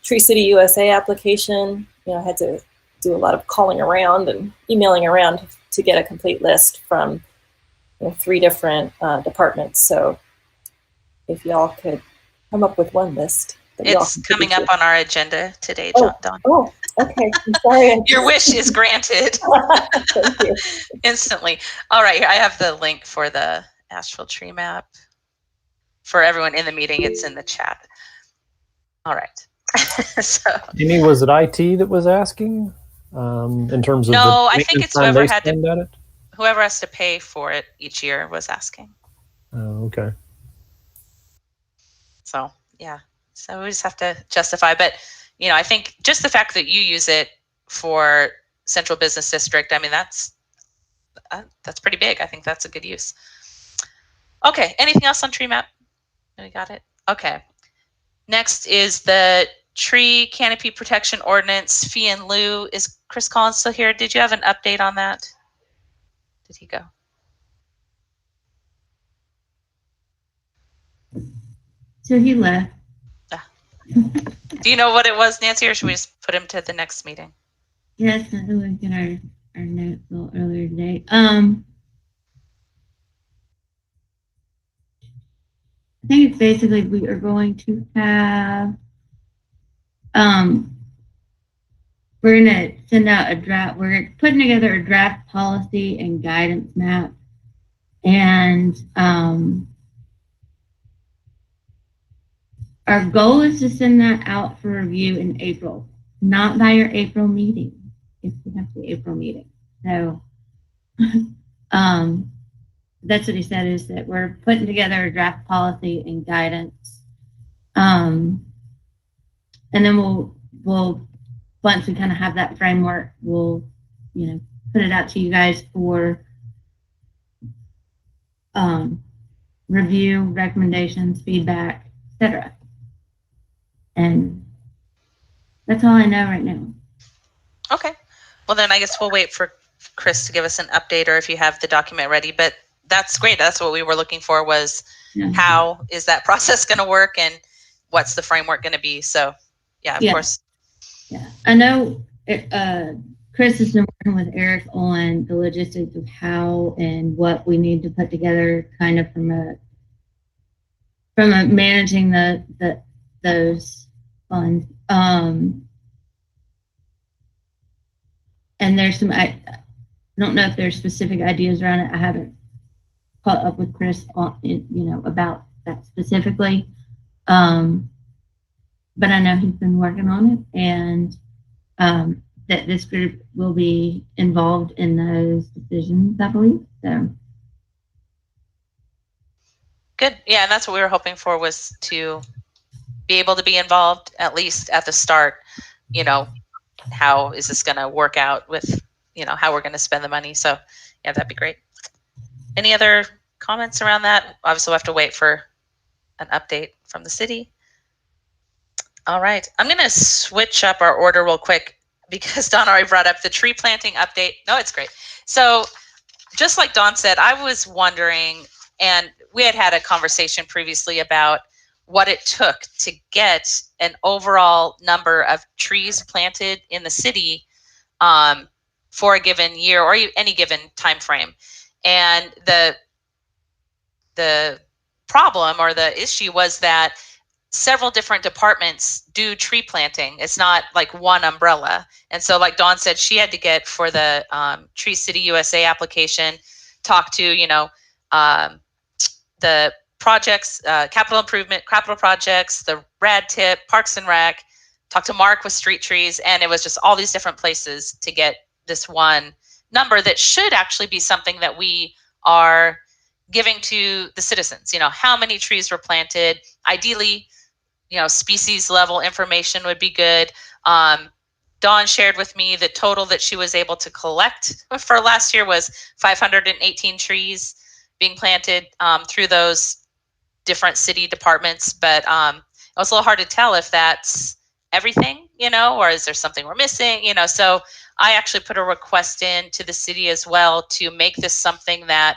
Tree City USA application, I had to do a lot of calling around and emailing around to get a complete list from 3 different departments. So if y'all could come up with one list. It's coming up on our agenda today, Dawn. Oh, okay. I'm sorry. Your wish is granted. Thank you. Instantly. All right, here I have the link for the Asheville Tree Map. For everyone in the meeting, it's in the chat. All right. So, Amy, was it IT that was asking in terms of? No, I think it's whoever has to pay for it each year was asking. Oh, okay. So yeah, so we just have to justify. But I think just the fact that you use it for Central Business District, I mean, that's pretty big. I think that's a good use. Okay, anything else on tree map? We got it. Okay. Next is the tree canopy protection ordinance fee in lieu. Is Chris Collins still here? Did you have an update on that? Did he go? So he left. Do you know what it was, Nancy, or should we just put him to the next meeting? Yes, I looked at our notes a little earlier today. I think it's basically we are going to have we're going to send out a draft. We're putting together a draft policy and guidance map, and our goal is to send that out for review in April, not by your April meeting, if we have the April meeting. So that's what he said, is that we're putting together a draft policy and guidance. And then we'll once we kind of have that framework, we'll put it out to you guys for review, recommendations, feedback, etc. And that's all I know right now. Okay. Well, then I guess we'll wait for Chris to give us an update or if you have the document ready, but that's great. That's what we were looking for, was how is that process going to work and what's the framework going to be? So yeah, of course. Yeah, I know Chris has been working with Eric on the logistics of how and what we need to put together, kind of from a managing those funds. And there's some, I don't know if there's specific ideas around it. I haven't caught up with Chris on, about that specifically. But I know he's been working on it, and that this group will be involved in those decisions, I believe. So good. Yeah, and that's what we were hoping for, was to be able to be involved at least at the start. How is this going to work out with, how we're going to spend the money? So yeah, that'd be great. Any other comments around that? Obviously we'll have to wait for an update from the city. All right, I'm going to switch up our order real quick because Dawn already brought up the tree planting update. No, it's great. So just like Dawn said, I was wondering, and we had a conversation previously about what it took to get an overall number of trees planted in the city for a given year or any given time frame. And the problem or the issue was that several different departments do tree planting. It's not like one umbrella. And so like Dawn said, she had to get, for the Tree City USA application, talk to, the projects, capital projects, the rad tip, Parks and Rec, talk to Mark with street trees. And it was just all these different places to get this one number that should actually be something that we are giving to the citizens. How many trees were planted, ideally, species level information would be good. Dawn shared with me the total that she was able to collect for last year was 518 trees being planted through those different city departments. But it was a little hard to tell if that's everything, or is there something we're missing, So I actually put a request in to the city as well to make this something that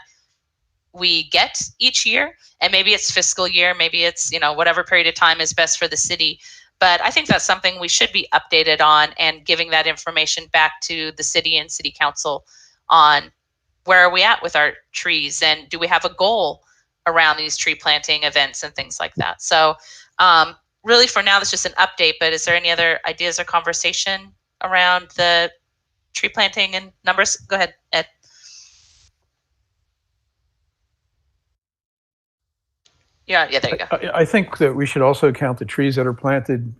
we get each year, and maybe it's fiscal year, maybe it's whatever period of time is best for the city. But I think that's something we should be updated on, and giving that information back to the city and city council on where are we at with our trees, and do we have a goal around these tree planting events and things like that. So really for now, that's just an update, but is there any other ideas or conversation around the tree planting and numbers? Go ahead, Ed. Yeah, there you go. I think that we should also count the trees that are planted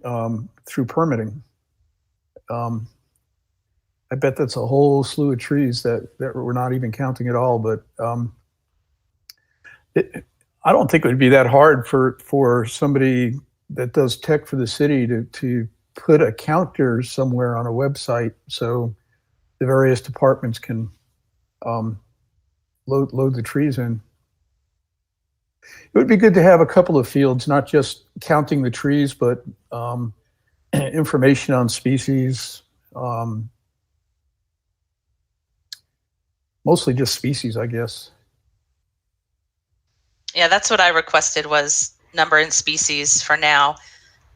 through permitting. I bet that's a whole slew of trees that we're not even counting at all. But I don't think it would be that hard for somebody that does tech for the city to put a counter somewhere on a website so the various departments can load the trees in. It would be good to have a couple of fields, not just counting the trees, but information on species, mostly just species, I guess. Yeah, that's what I requested, was number and species for now.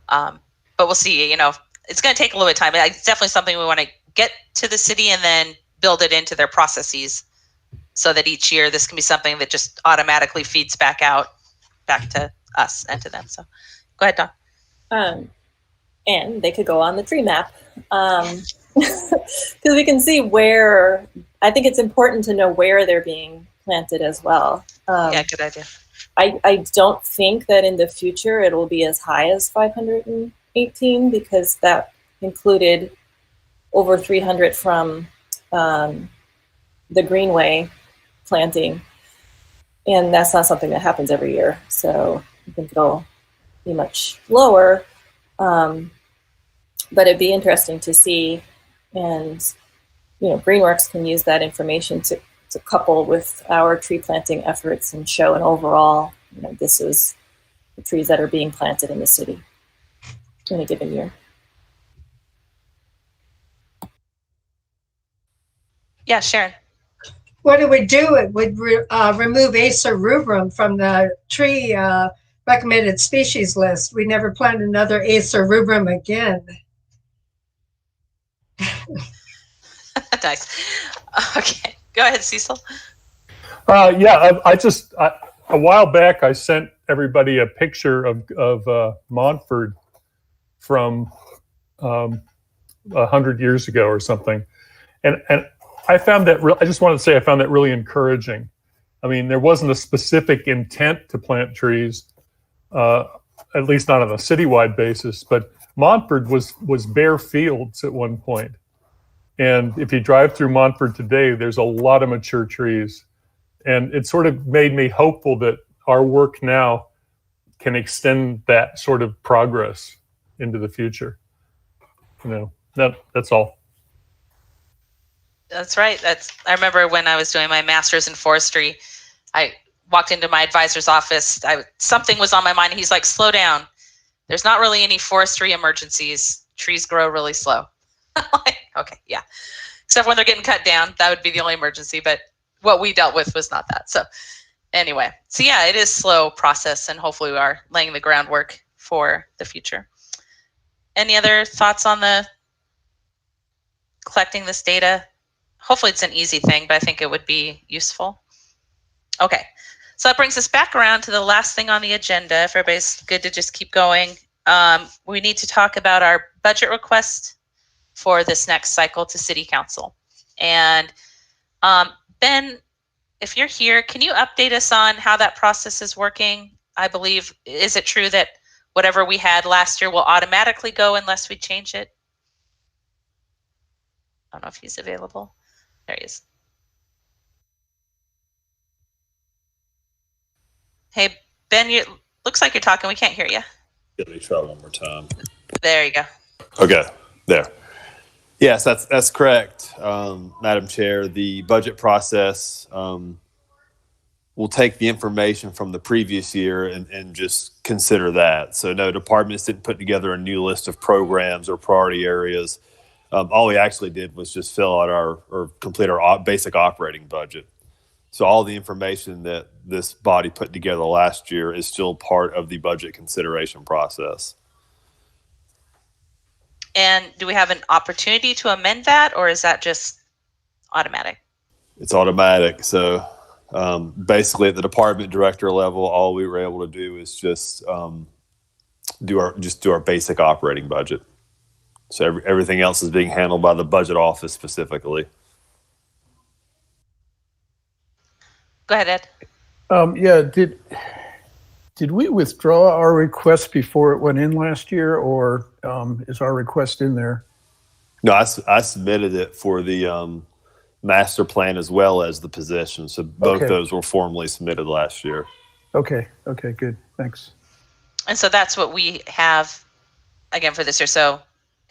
But we'll see, it's going to take a little bit of time. It's definitely something we want to get to the city and then build it into their processes so that each year this can be something that just automatically feeds back to us and to them. So go ahead, Dawn. And they could go on the tree map because we can see where. I think it's important to know where they're being planted as well. Yeah, good idea. I don't think that in the future it will be as high as 518 because that included over 300 from the Greenway planting. And that's not something that happens every year. So I think it'll be much lower. But it'd be interesting to see. And, Greenworks can use that information to couple with our tree planting efforts and show an overall, this is the trees that are being planted in the city in a given year. Yeah, Sharon. What it would do, it would remove Acer rubrum from the tree recommended species list. We never plant another Acer rubrum again. Nice. Okay, go ahead, Cecil. Yeah, a while back I sent everybody a picture of Montford from 100 years ago or something, and I found that I just wanted to say I found that really encouraging. I mean, there wasn't a specific intent to plant trees, at least not on a citywide basis, but Montford was bare fields at one point. And if you drive through Montford today, there's a lot of mature trees. And it sort of made me hopeful that our work now can extend that sort of progress into the future. You know, that's all. That's right. I remember when I was doing my master's in forestry, I walked into my advisor's office. Something was on my mind. He's like, slow down. There's not really any forestry emergencies. Trees grow really slow. Like, okay, yeah. Except when they're getting cut down, that would be the only emergency. But what we dealt with was not that. So anyway, so yeah, it is a slow process, and hopefully we are laying the groundwork for the future. Any other thoughts on the collecting this data? Hopefully it's an easy thing, but I think it would be useful. Okay, so that brings us back around to the last thing on the agenda. If everybody's good to just keep going, we need to talk about our budget request for this next cycle to City Council. And Ben, if you're here, can you update us on how that process is working? I believe, is it true that whatever we had last year will automatically go unless we change it? I don't know if he's available. There he is. Hey, Ben, looks like you're talking. We can't hear you. Let me try one more time. There you go. Okay, there. Yes, that's correct, Madam Chair. The budget process will take the information from the previous year and just consider that. So no, departments didn't put together a new list of programs or priority areas. All we actually did was just fill out or complete our basic operating budget. So all the information that this body put together last year is still part of the budget consideration process. And do we have an opportunity to amend that, or is that just automatic? It's automatic. So basically at the department director level, all we were able to do is just do our basic operating budget. So everything else is being handled by the budget office specifically. Go ahead, Ed. Yeah, did we withdraw our request before it went in last year, or is our request in there? No, I submitted it for the master plan as well as the position. So both those were formally submitted last year. Okay, good, thanks. And so that's what we have again for this year. So,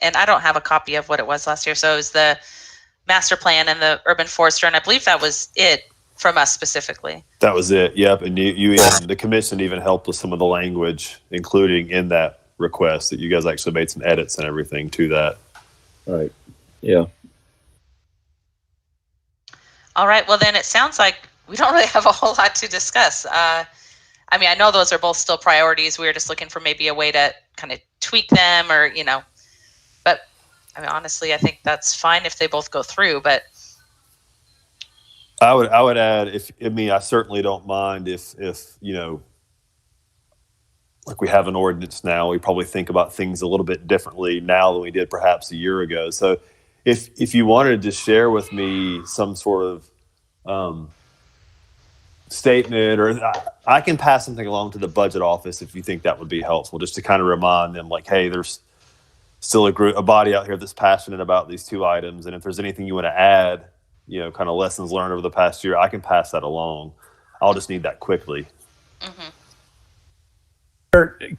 and I don't have a copy of what it was last year. So it was the master plan and the urban forester, and I believe that was it from us specifically. That was it. Yep. And you and the commission even helped with some of the language, including in that request, that you guys actually made some edits and everything to that. Right. Yeah. All right. Well, then it sounds like we don't really have a whole lot to discuss. I mean, I know those are both still priorities. We were just looking for maybe a way to kind of tweak them, or, but I mean, honestly, I think that's fine if they both go through, but I would add, I certainly don't mind if like we have an ordinance now, we probably think about things a little bit differently now than we did perhaps a year ago. So if you wanted to share with me some sort of statement, or I can pass something along to the budget office if you think that would be helpful, just to kind of remind them, like, hey, there's still a body out here that's passionate about these two items, and if there's anything you want to add, kind of lessons learned over the past year, I can pass that along. I'll just need that quickly. Mm-hmm.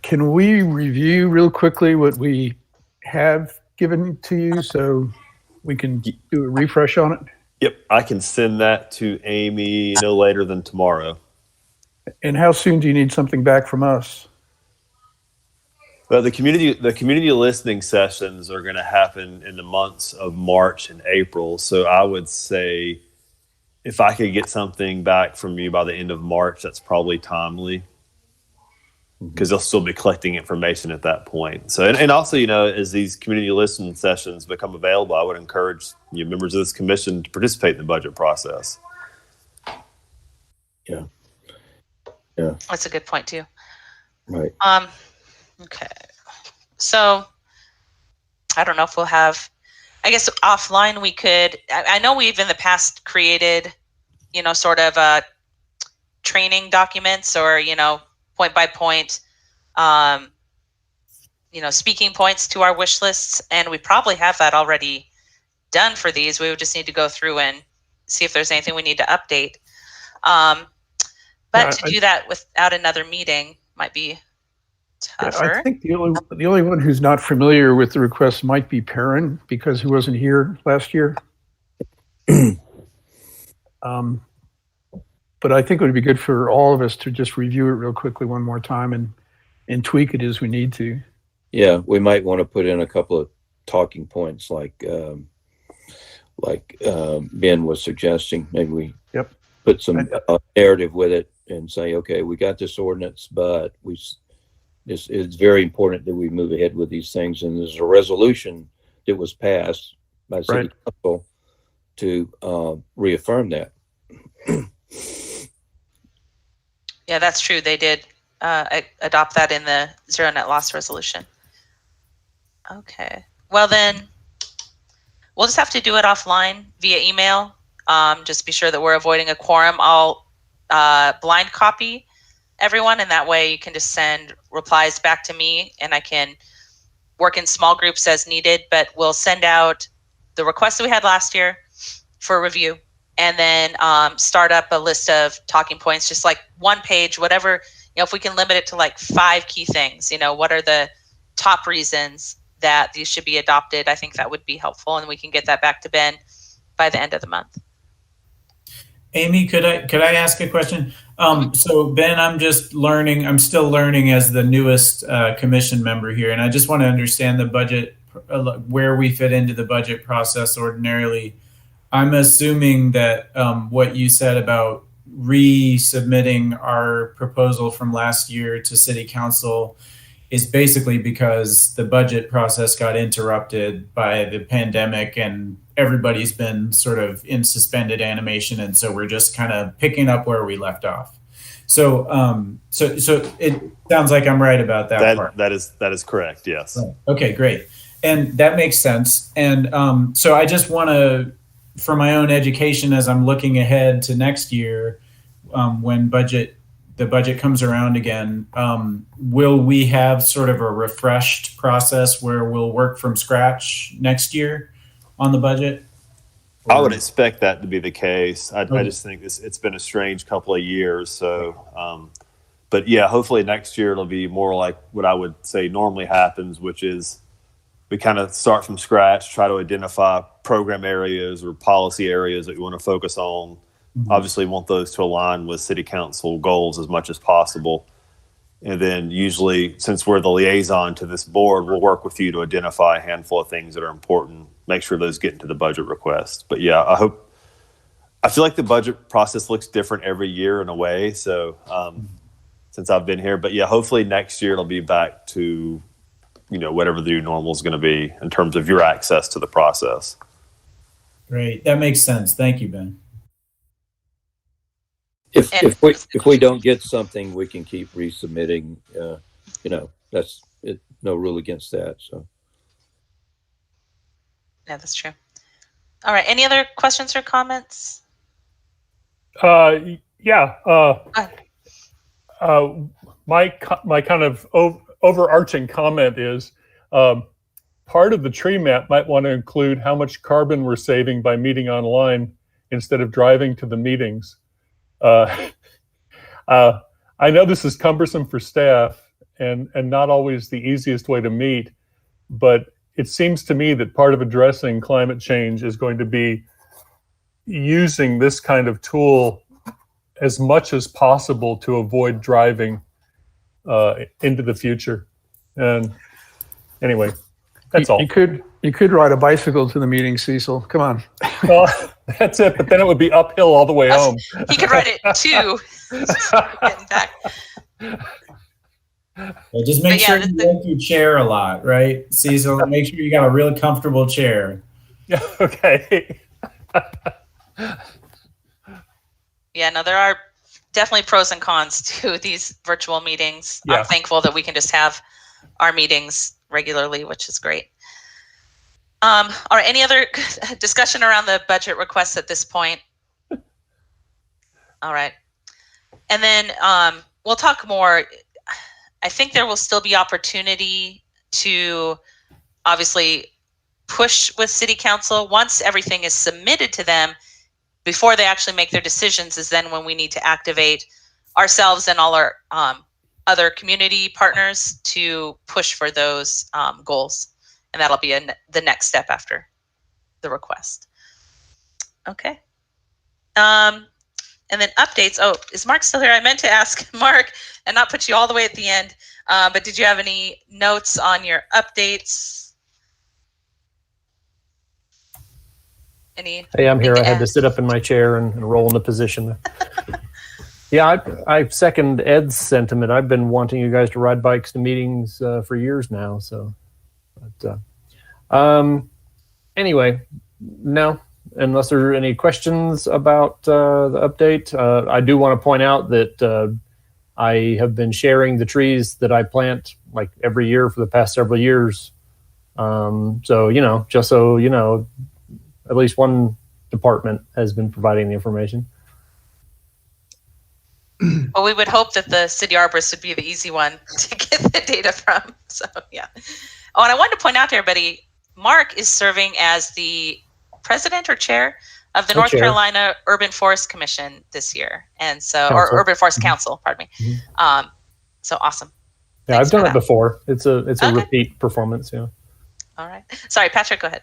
Can we review real quickly what we have given to you so we can do a refresh on it? Yep, I can send that to Amy no later than tomorrow. And how soon do you need something back from us? Well, the community listening sessions are going to happen in the months of March and April. So I would say if I could get something back from you by the end of March, that's probably timely, because they'll still be collecting information at that point. So, and also, as these community listening sessions become available, I would encourage members of this commission to participate in the budget process. Yeah. That's a good point too. Right. Okay. So I don't know if we'll have, I guess offline we could, I know we've in the past created, sort of training documents or, point by point, speaking points to our wish lists. And we probably have that already done for these. We would just need to go through and see if there's anything we need to update. But to do that without another meeting might be tougher. I think the only one who's not familiar with the request might be Perrin, because he wasn't here last year. But I think it would be good for all of us to just review it real quickly one more time and tweak it as we need to. Yeah, we might want to put in a couple of talking points like Ben was suggesting. Maybe we put some narrative with it and say, okay, we got this ordinance, but it's very important that we move ahead with these things. And there's a resolution that was passed by City Council to reaffirm that. Yeah, that's true. They did adopt that in the zero net loss resolution. Okay. Well, then we'll just have to do it offline via email. Just be sure that we're avoiding a quorum. I'll blind copy everyone, and that way you can just send replies back to me and I can work in small groups as needed, but we'll send out the requests that we had last year for review, and then start up a list of talking points, just like one page, whatever, if we can limit it to like 5 key things, what are the top reasons that these should be adopted? I think that would be helpful, and we can get that back to Ben by the end of the month. Amy, could I ask a question? So Ben, I'm still learning as the newest commission member here, and I just want to understand the budget, where we fit into the budget process ordinarily. I'm assuming that what you said about resubmitting our proposal from last year to City Council is basically because the budget process got interrupted by the pandemic and everybody's been sort of in suspended animation. And so we're just kind of picking up where we left off. So so it sounds like I'm right about that part. That is correct. Yes. Right. Okay, great. And that makes sense. And so I just want to, for my own education, as I'm looking ahead to next year, when the budget comes around again, will we have sort of a refreshed process where we'll work from scratch next year on the budget? I would expect that to be the case. I just think it's been a strange couple of years. So, but yeah, hopefully next year it'll be more like what I would say normally happens, which is we kind of start from scratch, try to identify program areas or policy areas that we want to focus on. Mm-hmm. Obviously want those to align with City Council goals as much as possible. And then usually, since we're the liaison to this board, we'll work with you to identify a handful of things that are important, make sure those get into the budget request. But yeah, I feel like the budget process looks different every year in a way. So since I've been here, but yeah, hopefully next year it'll be back to, whatever the new normal is going to be in terms of your access to the process. Great. That makes sense. Thank you, Ben. If we don't get something, we can keep resubmitting. That's it. No rule against that. So. Yeah, that's true. All right. Any other questions or comments? Yeah. My kind of overarching comment is part of the tree map might want to include how much carbon we're saving by meeting online instead of driving to the meetings. I know this is cumbersome for staff and not always the easiest way to meet, but it seems to me that part of addressing climate change is going to be using this kind of tool as much as possible to avoid driving into the future. And anyway, that's all. You could ride a bicycle to the meeting, Cecil. Come on. Well, that's it. But then it would be uphill all the way home. He could ride it too. Getting back. Well, just make sure you work your chair a lot, right, Cecil? Make sure you got a really comfortable chair. Yeah. Okay. Yeah, no, there are definitely pros and cons to these virtual meetings. Yeah. I'm thankful that we can just have our meetings regularly, which is great. All right, any other discussion around the budget requests at this point? All right. And then we'll talk more. I think there will still be opportunity to obviously push with City Council once everything is submitted to them. Before they actually make their decisions is then when we need to activate ourselves and all our other community partners to push for those goals. And that'll be the next step after the request. Okay. And then updates. Oh, is Mark still here? I meant to ask Mark and not put you all the way at the end. But did you have any notes on your updates? Hey, I'm here. I had to sit up in my chair and roll into position. Yeah, I second Ed's sentiment. I've been wanting you guys to ride bikes to meetings for years now. So, but, anyway, no. Unless there are any questions about the update, I do want to point out that I have been sharing the trees that I plant like every year for the past several years. So just so you know. At least one department has been providing the information. Well, we would hope that the city arborist would be the easy one to get the data from. So, yeah. Oh, and I wanted to point out to everybody, Mark is serving as the president or chair of the North Carolina Urban Forest Commission this year. And so, or Urban Forest Council, pardon me. So awesome. Yeah, I've done it before. It's a repeat performance. Yeah. All right. Sorry, Patrick, go ahead.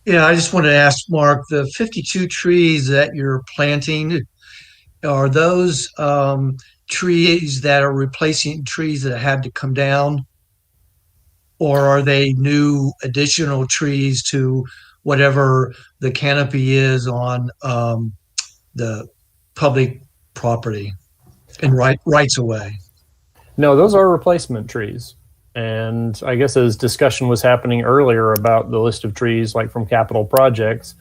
Yeah, I just wanted to ask Mark, the 52 trees that you're planting, are those trees that are replacing trees that had to come down? Or are they new additional trees to whatever the canopy is on the public property and rights of way? No, those are replacement trees. And I guess as discussion was happening earlier about the list of trees, like from capital projects,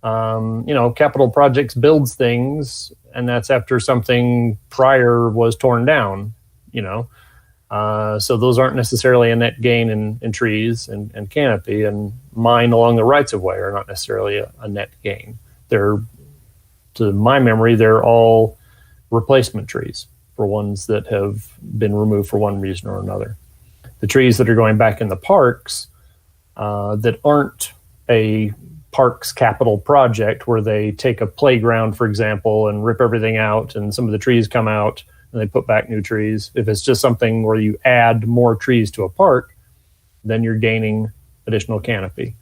capital projects builds things, and that's after something prior was torn down, So those aren't necessarily a net gain in trees and canopy, and mine along the rights of way are not necessarily a net gain. They're, to my memory, they're all replacement trees for ones that have been removed for one reason or another. The trees that are going back in the parks that aren't a parks capital project where they take a playground, for example, and rip everything out and some of the trees come out and they put back new trees. If it's just something where you add more trees to a park, then you're gaining additional canopy.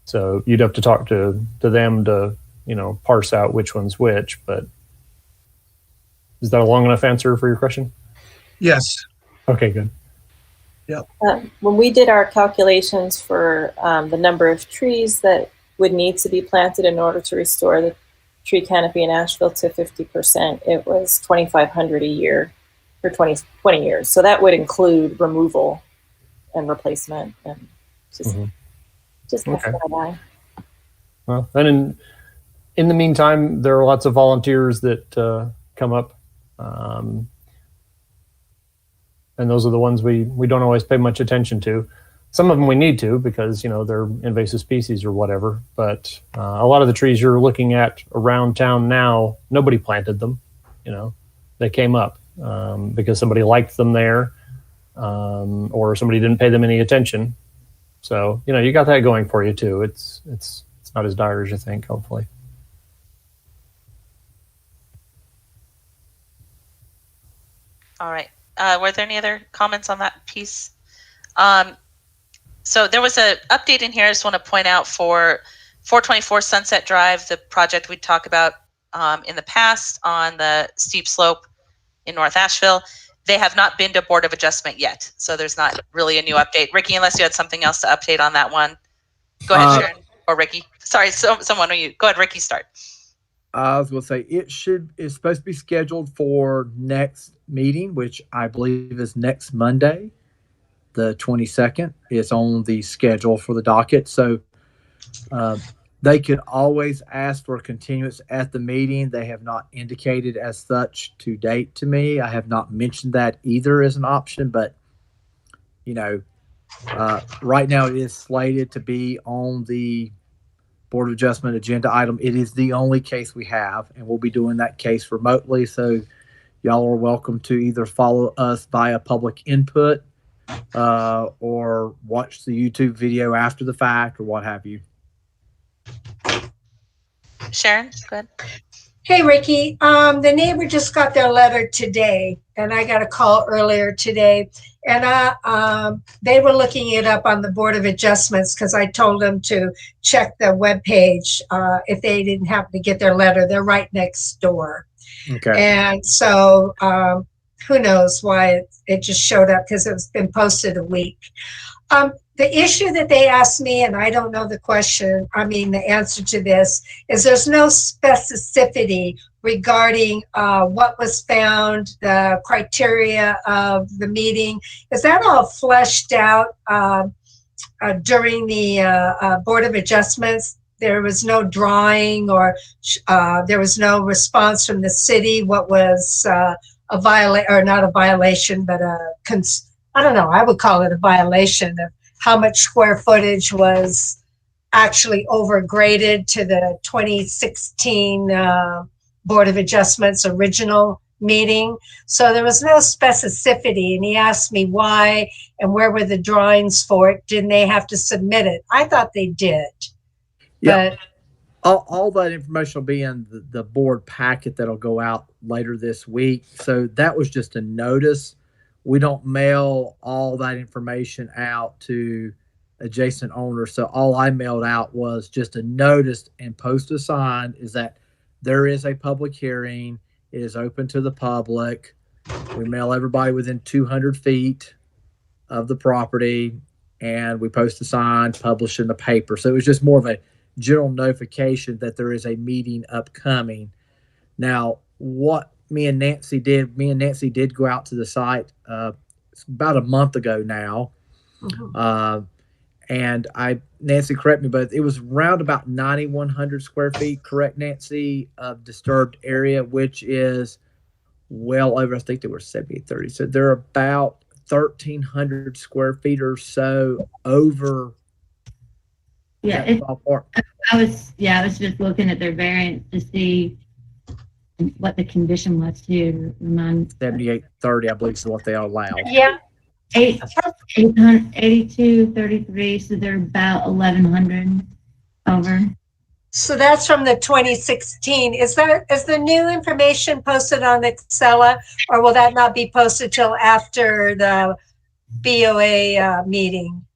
So you'd have to talk to them to, parse out which one's which. But is that a long enough answer for your question? Yes. Okay, good. Yep. When we did our calculations for the number of trees that would need to be planted in order to restore the tree canopy in Asheville to 50%, it was 2,500 a year for 20 years. So that would include removal and replacement and just Okay. FYI. Well, and in the meantime, there are lots of volunteers that come up. And those are the ones we don't always pay much attention to. Some of them we need to because, they're invasive species or whatever. But a lot of the trees you're looking at around town now, nobody planted them. They came up because somebody liked them there or somebody didn't pay them any attention. So, you got that going for you too. It's not as dire as you think, hopefully. All right. Were there any other comments on that piece? So there was an update in here. I just want to point out for 424 Sunset Drive, the project we talked about in the past on the steep slope in North Asheville. they have not been to Board of Adjustment yet. So there's not really a new update. Ricky, unless you had something else to update on that one. Go ahead, Sharon, or Ricky. Sorry, someone, you go ahead, Ricky, start. I was going to say it's supposed to be scheduled for next meeting, which I believe is next Monday, the 22nd. It's on the schedule for the docket. So they could always ask for a continuance at the meeting. They have not indicated as such to date to me. I have not mentioned that either as an option, but right now it is slated to be on the Board of Adjustment agenda item. It is the only case we have, and we'll be doing that case remotely. So y'all are welcome to either follow us via public input or watch the YouTube video after the fact or what have you. Sharon, go ahead. Hey, Ricky. The neighbor just got their letter today, and I got a call earlier today. And they were looking it up on the Board of Adjustments because I told them to check the webpage if they didn't happen to get their letter. They're right next door. Okay. And so who knows why it just showed up, because it's been posted a week. The issue that they asked me, and I don't know the answer to this, is there's no specificity regarding what was found, the criteria of the meeting. Is that all fleshed out during the Board of Adjustments? There was no drawing or there was no response from the city. What was a violation, or not a violation, but I don't know, I would call it a violation of how much square footage was actually overgraded to the 2016 Board of Adjustments original meeting. So there was no specificity, and he asked me why and where were the drawings for it. Didn't they have to submit it? I thought they did. Yeah. But all that information will be in the board packet that'll go out later this week. So that was just a notice. We don't mail all that information out to adjacent owners. So all I mailed out was just a notice and post a sign is that there is a public hearing. It is open to the public. We mail everybody within 200 feet of the property, and we post a sign, publish in the paper. So it was just more of a general notification that there is a meeting upcoming. Now, what me and Nancy did go out to the site it's about a month ago now. And Nancy, correct me, but it was around about 9,100 square feet, correct, Nancy, of disturbed area, which is well over, I think they were 70-30. So they're about 1,300 square feet or so over. Yeah, I was just looking at their variance to see what the condition was to remind. 78-30, I believe, is what they allow. Yeah. 8233, so they're about 1,100 over. So that's from the 2016. Is the new information posted on Excella, or will that not be posted till after the BOA meeting?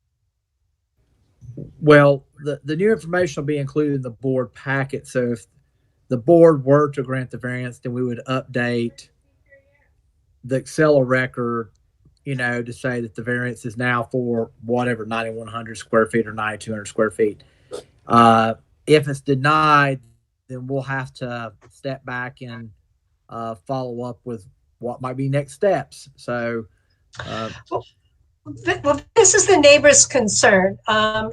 Well, the new information will be included in the board packet. So if the board were to grant the variance, then we would update the Excel record, to say that the variance is now for whatever, 9,100 square feet or 9,200 square feet. If it's denied, then we'll have to step back and follow up with what might be next steps. So, well, this is the neighbor's concern,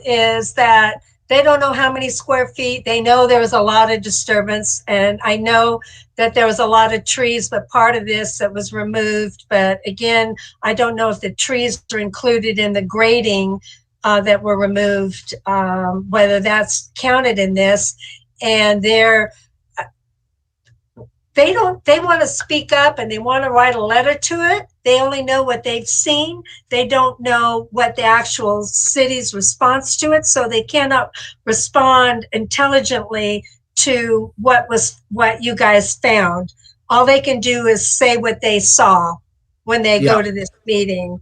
is that they don't know how many square feet. They know there was a lot of disturbance, and I know that there was a lot of trees, but part of this that was removed. But again, I don't know if the trees are included in the grading that were removed, whether that's counted in this. And they want to speak up and they want to write a letter to it. They only know what they've seen. They don't know what the actual city's response to it, so they cannot respond intelligently to what you guys found. All they can do is say what they saw when they go to this meeting.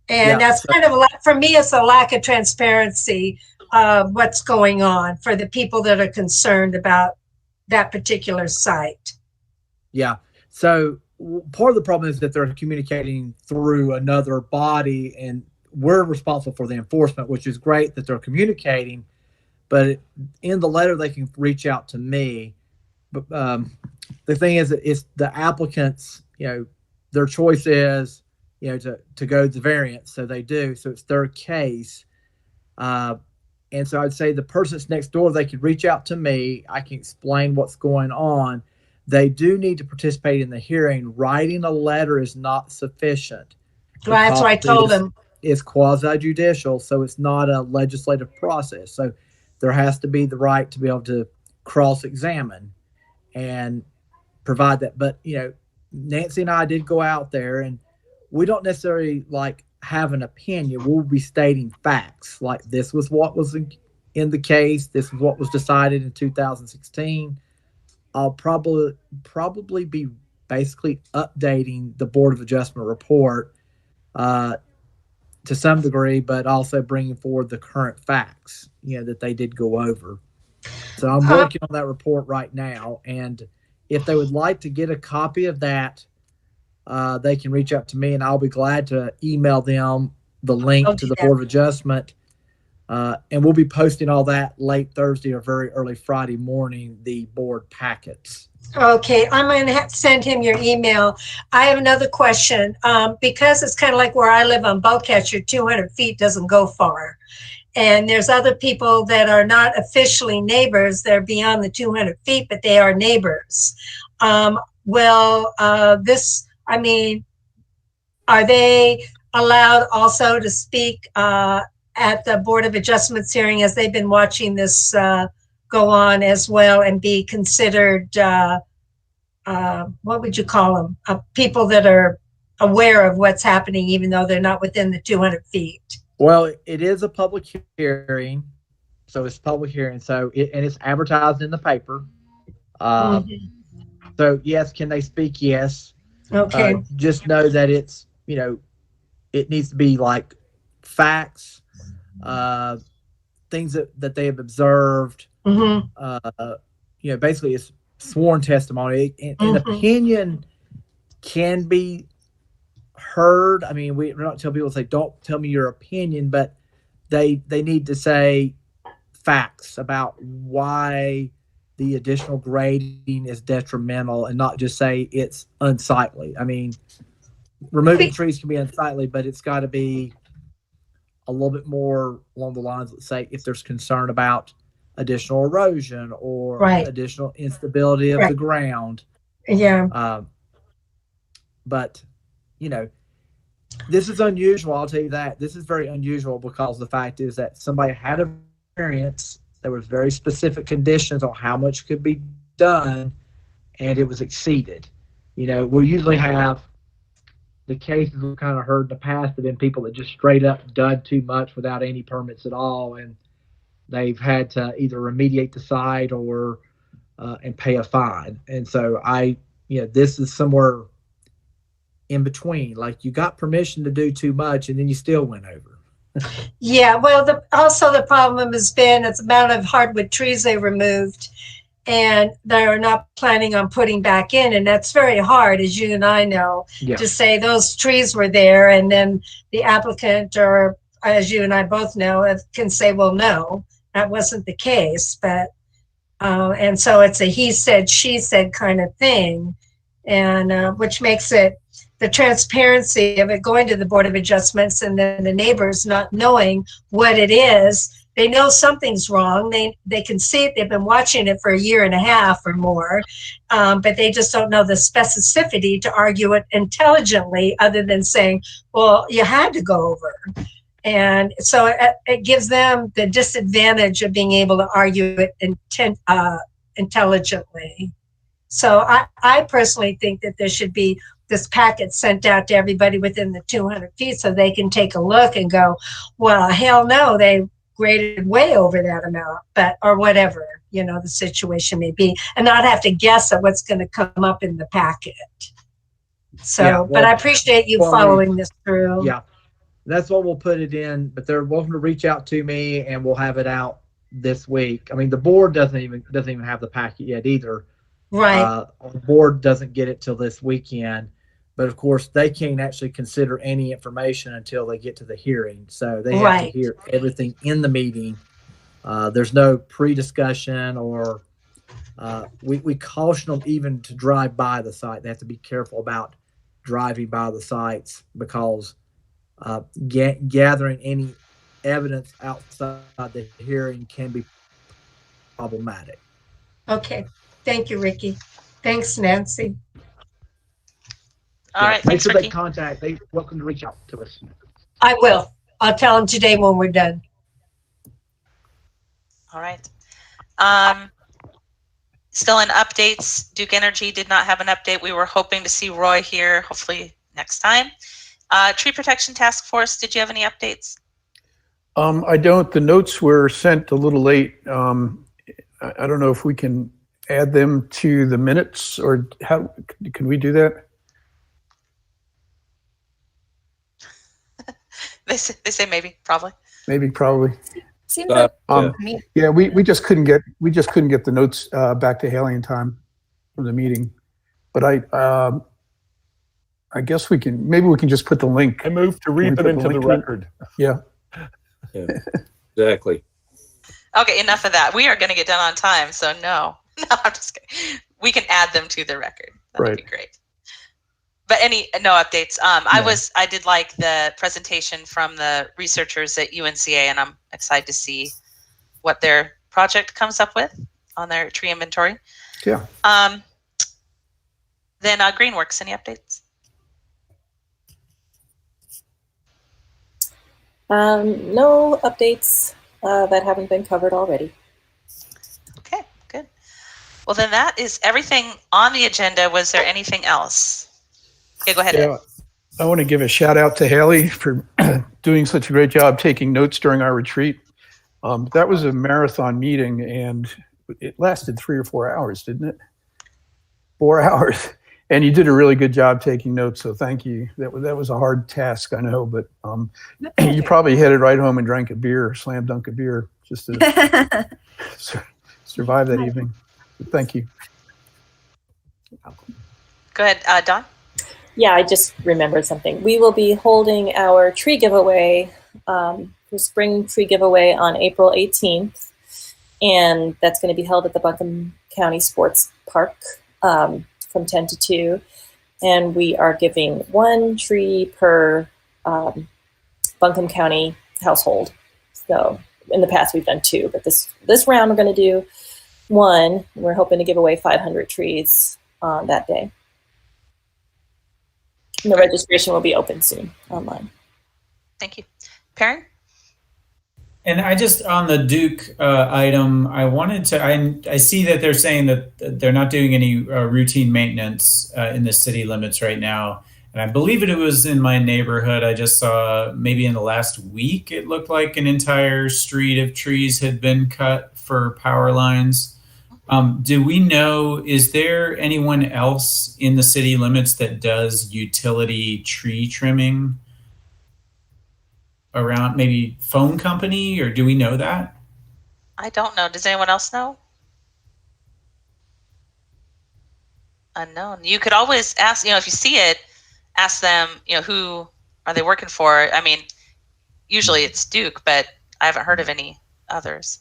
And that's kind of, for me, it's a lack of transparency of what's going on for the people that are concerned about that particular site. Yeah. So part of the problem is that they're communicating through another body, and we're responsible for the enforcement, which is great that they're communicating. But in the letter, they can reach out to me. But the thing is, that it's the applicants, their choice is, to go the variance. So they do. So it's their case. And so I'd say the person that's next door, they could reach out to me. I can explain what's going on. They do need to participate in the hearing. Writing a letter is not sufficient. Right, that's what I told them. It's quasi-judicial, so it's not a legislative process. So there has to be the right to be able to cross-examine and provide that. But, Nancy and I did go out there, and we don't necessarily have an opinion. We'll be stating facts. Like, this was what was in the case. This is what was decided in 2016. I'll probably be basically updating the Board of Adjustment report to some degree, but also bringing forward the current facts, that they did go over. So I'm working on that report right now. And if they would like to get a copy of that, they can reach out to me, and I'll be glad to email them the link to the Board of Adjustment. And we'll be posting all that late Thursday or very early Friday morning, the board packets. Okay, I'm going to send him your email. I have another question. Because it's kind of like where I live on Bowcatcher, 200 feet doesn't go far. And there's other people that are not officially neighbors. They're beyond the 200 feet, but they are neighbors. Are they allowed also to speak at the Board of Adjustments hearing, as they've been watching this go on as well, and be considered, what would you call them? People that are aware of what's happening, even though they're not within the 200 feet. Well, it is a public hearing, so it's public hearing. So and it's advertised in the paper. So yes, can they speak? Yes. Okay. Just know that it's, it needs to be like facts, things that they have observed. Basically it's sworn testimony. An opinion can be heard. I mean, we're not telling people to say, don't tell me your opinion, but they need to say facts about why the additional grading is detrimental, and not just say it's unsightly. I mean, removing trees can be unsightly, but it's got to be a little bit more along the lines, let's say, if there's concern about additional erosion or additional instability of the ground. Yeah. But, this is unusual. I'll tell you that. This is very unusual, because the fact is that somebody had a variance. There was very specific conditions on how much could be done, and it was exceeded. We usually have the cases we've kind of heard in the past have been people that just straight up done too much without any permits at all, and they've had to either remediate the site or and pay a fine. And so this is somewhere in between. Like, you got permission to do too much, and then you still went over. Yeah, well, also the problem has been it's the amount of hardwood trees they removed, and they're not planning on putting back in. And that's very hard, as you and I know, to say those trees were there, and then the applicant, or as you and I both know, can say, well, no, that wasn't the case. But and so it's a he said, she said kind of thing, and which makes it the transparency of it going to the Board of Adjustments, and then the neighbors not knowing what it is. They know something's wrong. They can see it. They've been watching it for a year and a half or more, but they just don't know the specificity to argue it intelligently, other than saying, well, you had to go over. And so it gives them the disadvantage of being able to argue it intelligently. So I personally think that there should be this packet sent out to everybody within the 200 feet, so they can take a look and go, well, hell no, they graded way over that amount, or whatever, the situation may be, and not have to guess at what's going to come up in the packet. So, but I appreciate you following this through. Yeah, that's what we'll put it in, but they're welcome to reach out to me, and we'll have it out this week. I mean, the board doesn't even have the packet yet either. Right. The board doesn't get it till this weekend, but of course they can't actually consider any information until they get to the hearing. So they have to Right. hear everything in the meeting. There's no pre-discussion or we caution them even to drive by the site. They have to be careful about driving by the sites because gathering any evidence outside the hearing can be problematic. Okay. Thank you, Ricky. Thanks, Nancy. All right. Make Thanks, sure Ricky. they contact. They welcome to reach out to us. I will. I'll tell them today when we're done. All right. Still in updates, Duke Energy did not have an update. We were hoping to see Roy here, hopefully next time. Tree Protection Task Force, did you have any updates? I don't. The notes were sent a little late. I don't know if we can add them to the minutes, or how can we do that? They say maybe, probably. Maybe, probably. Seems like Yeah, we just couldn't get the notes back to Haley in time for the meeting. But I guess we can. Maybe we can just put the link. I move to read them into the record. Yeah. Yeah, exactly. Okay, enough of that. We are going to get done on time, so no. No, I'm just kidding. We can add them to the record. That would be great. But no updates. I did like the presentation from the researchers at UNCA, and I'm excited to see what their project comes up with on their tree inventory. Yeah. Then Greenworks, any updates? No updates that haven't been covered already. Okay, good. Well, then that is everything on the agenda. Was there anything else? Okay, go ahead. Yeah, I want to give a shout out to Haley for doing such a great job taking notes during our retreat. That was a marathon meeting, and it lasted 3 or 4 hours, didn't it? 4 hours. And you did a really good job taking notes, so thank you. That was a hard task, I know, but you probably headed right home and drank a beer, slam dunk a beer, just to survive that evening. But thank you. Go ahead, Dawn. Yeah, I just remembered something. We will be holding our tree giveaway, for spring tree giveaway on April 18th. And that's going to be held at the Buncombe County Sports Park from 10 to 2. And we are giving 1 tree per Buncombe County household. So in the past we've done 2, but this round we're going to do 1. We're hoping to give away 500 trees on that day. And the registration will be open soon online. Thank you. Perrin? And I just, on the Duke item, I wanted to, I see that they're saying that they're not doing any routine maintenance in the city limits right now. And I believe it was in my neighborhood. I just saw maybe in the last week, it looked like an entire street of trees had been cut for power lines. Do we know, is there anyone else in the city limits that does utility tree trimming around, maybe phone company, or do we know that? I don't know. Does anyone else know? Unknown. You could always ask, if you see it, ask them, who are they working for? I mean, usually it's Duke, but I haven't heard of any others.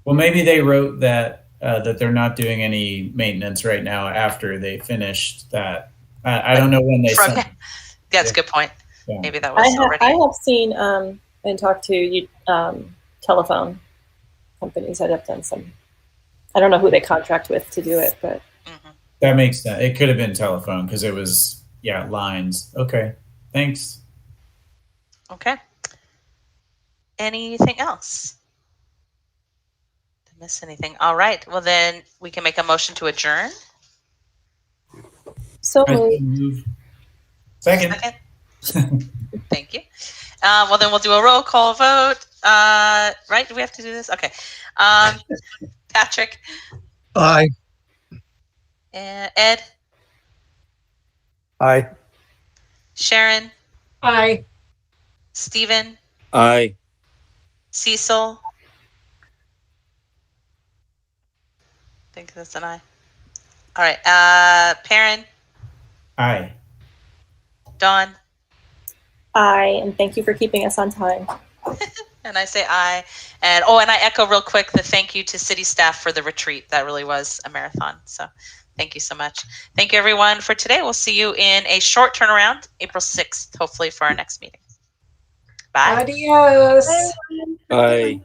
Well, maybe they wrote that they're not doing any maintenance right now after they finished that. I don't know when they sent. That's a good point. Yeah. Maybe that was already. I have seen and talked to telephone companies that have done some. I don't know who they contract with to do it, but that makes sense. It could have been telephone because it was lines. Okay, thanks. Okay. Anything else? Did I miss anything? All right. Well, then we can make a motion to adjourn. So moved. Second. Thank you. Well, then we'll do a roll call vote. Right? Do we have to do this? Okay. Patrick. Aye. Ed. Aye. Sharon. Aye. Stephen. Aye. Cecil. I think that's an aye. All right. Perrin, Aye. Dawn, Aye, and thank you for keeping us on time. and I say aye. And I echo real quick the thank you to city staff for the retreat. That really was a marathon. So thank you so much. Thank you, everyone, for today. We'll see you in a short turnaround, April 6th, hopefully, for our next meeting. Bye. Adios. Bye.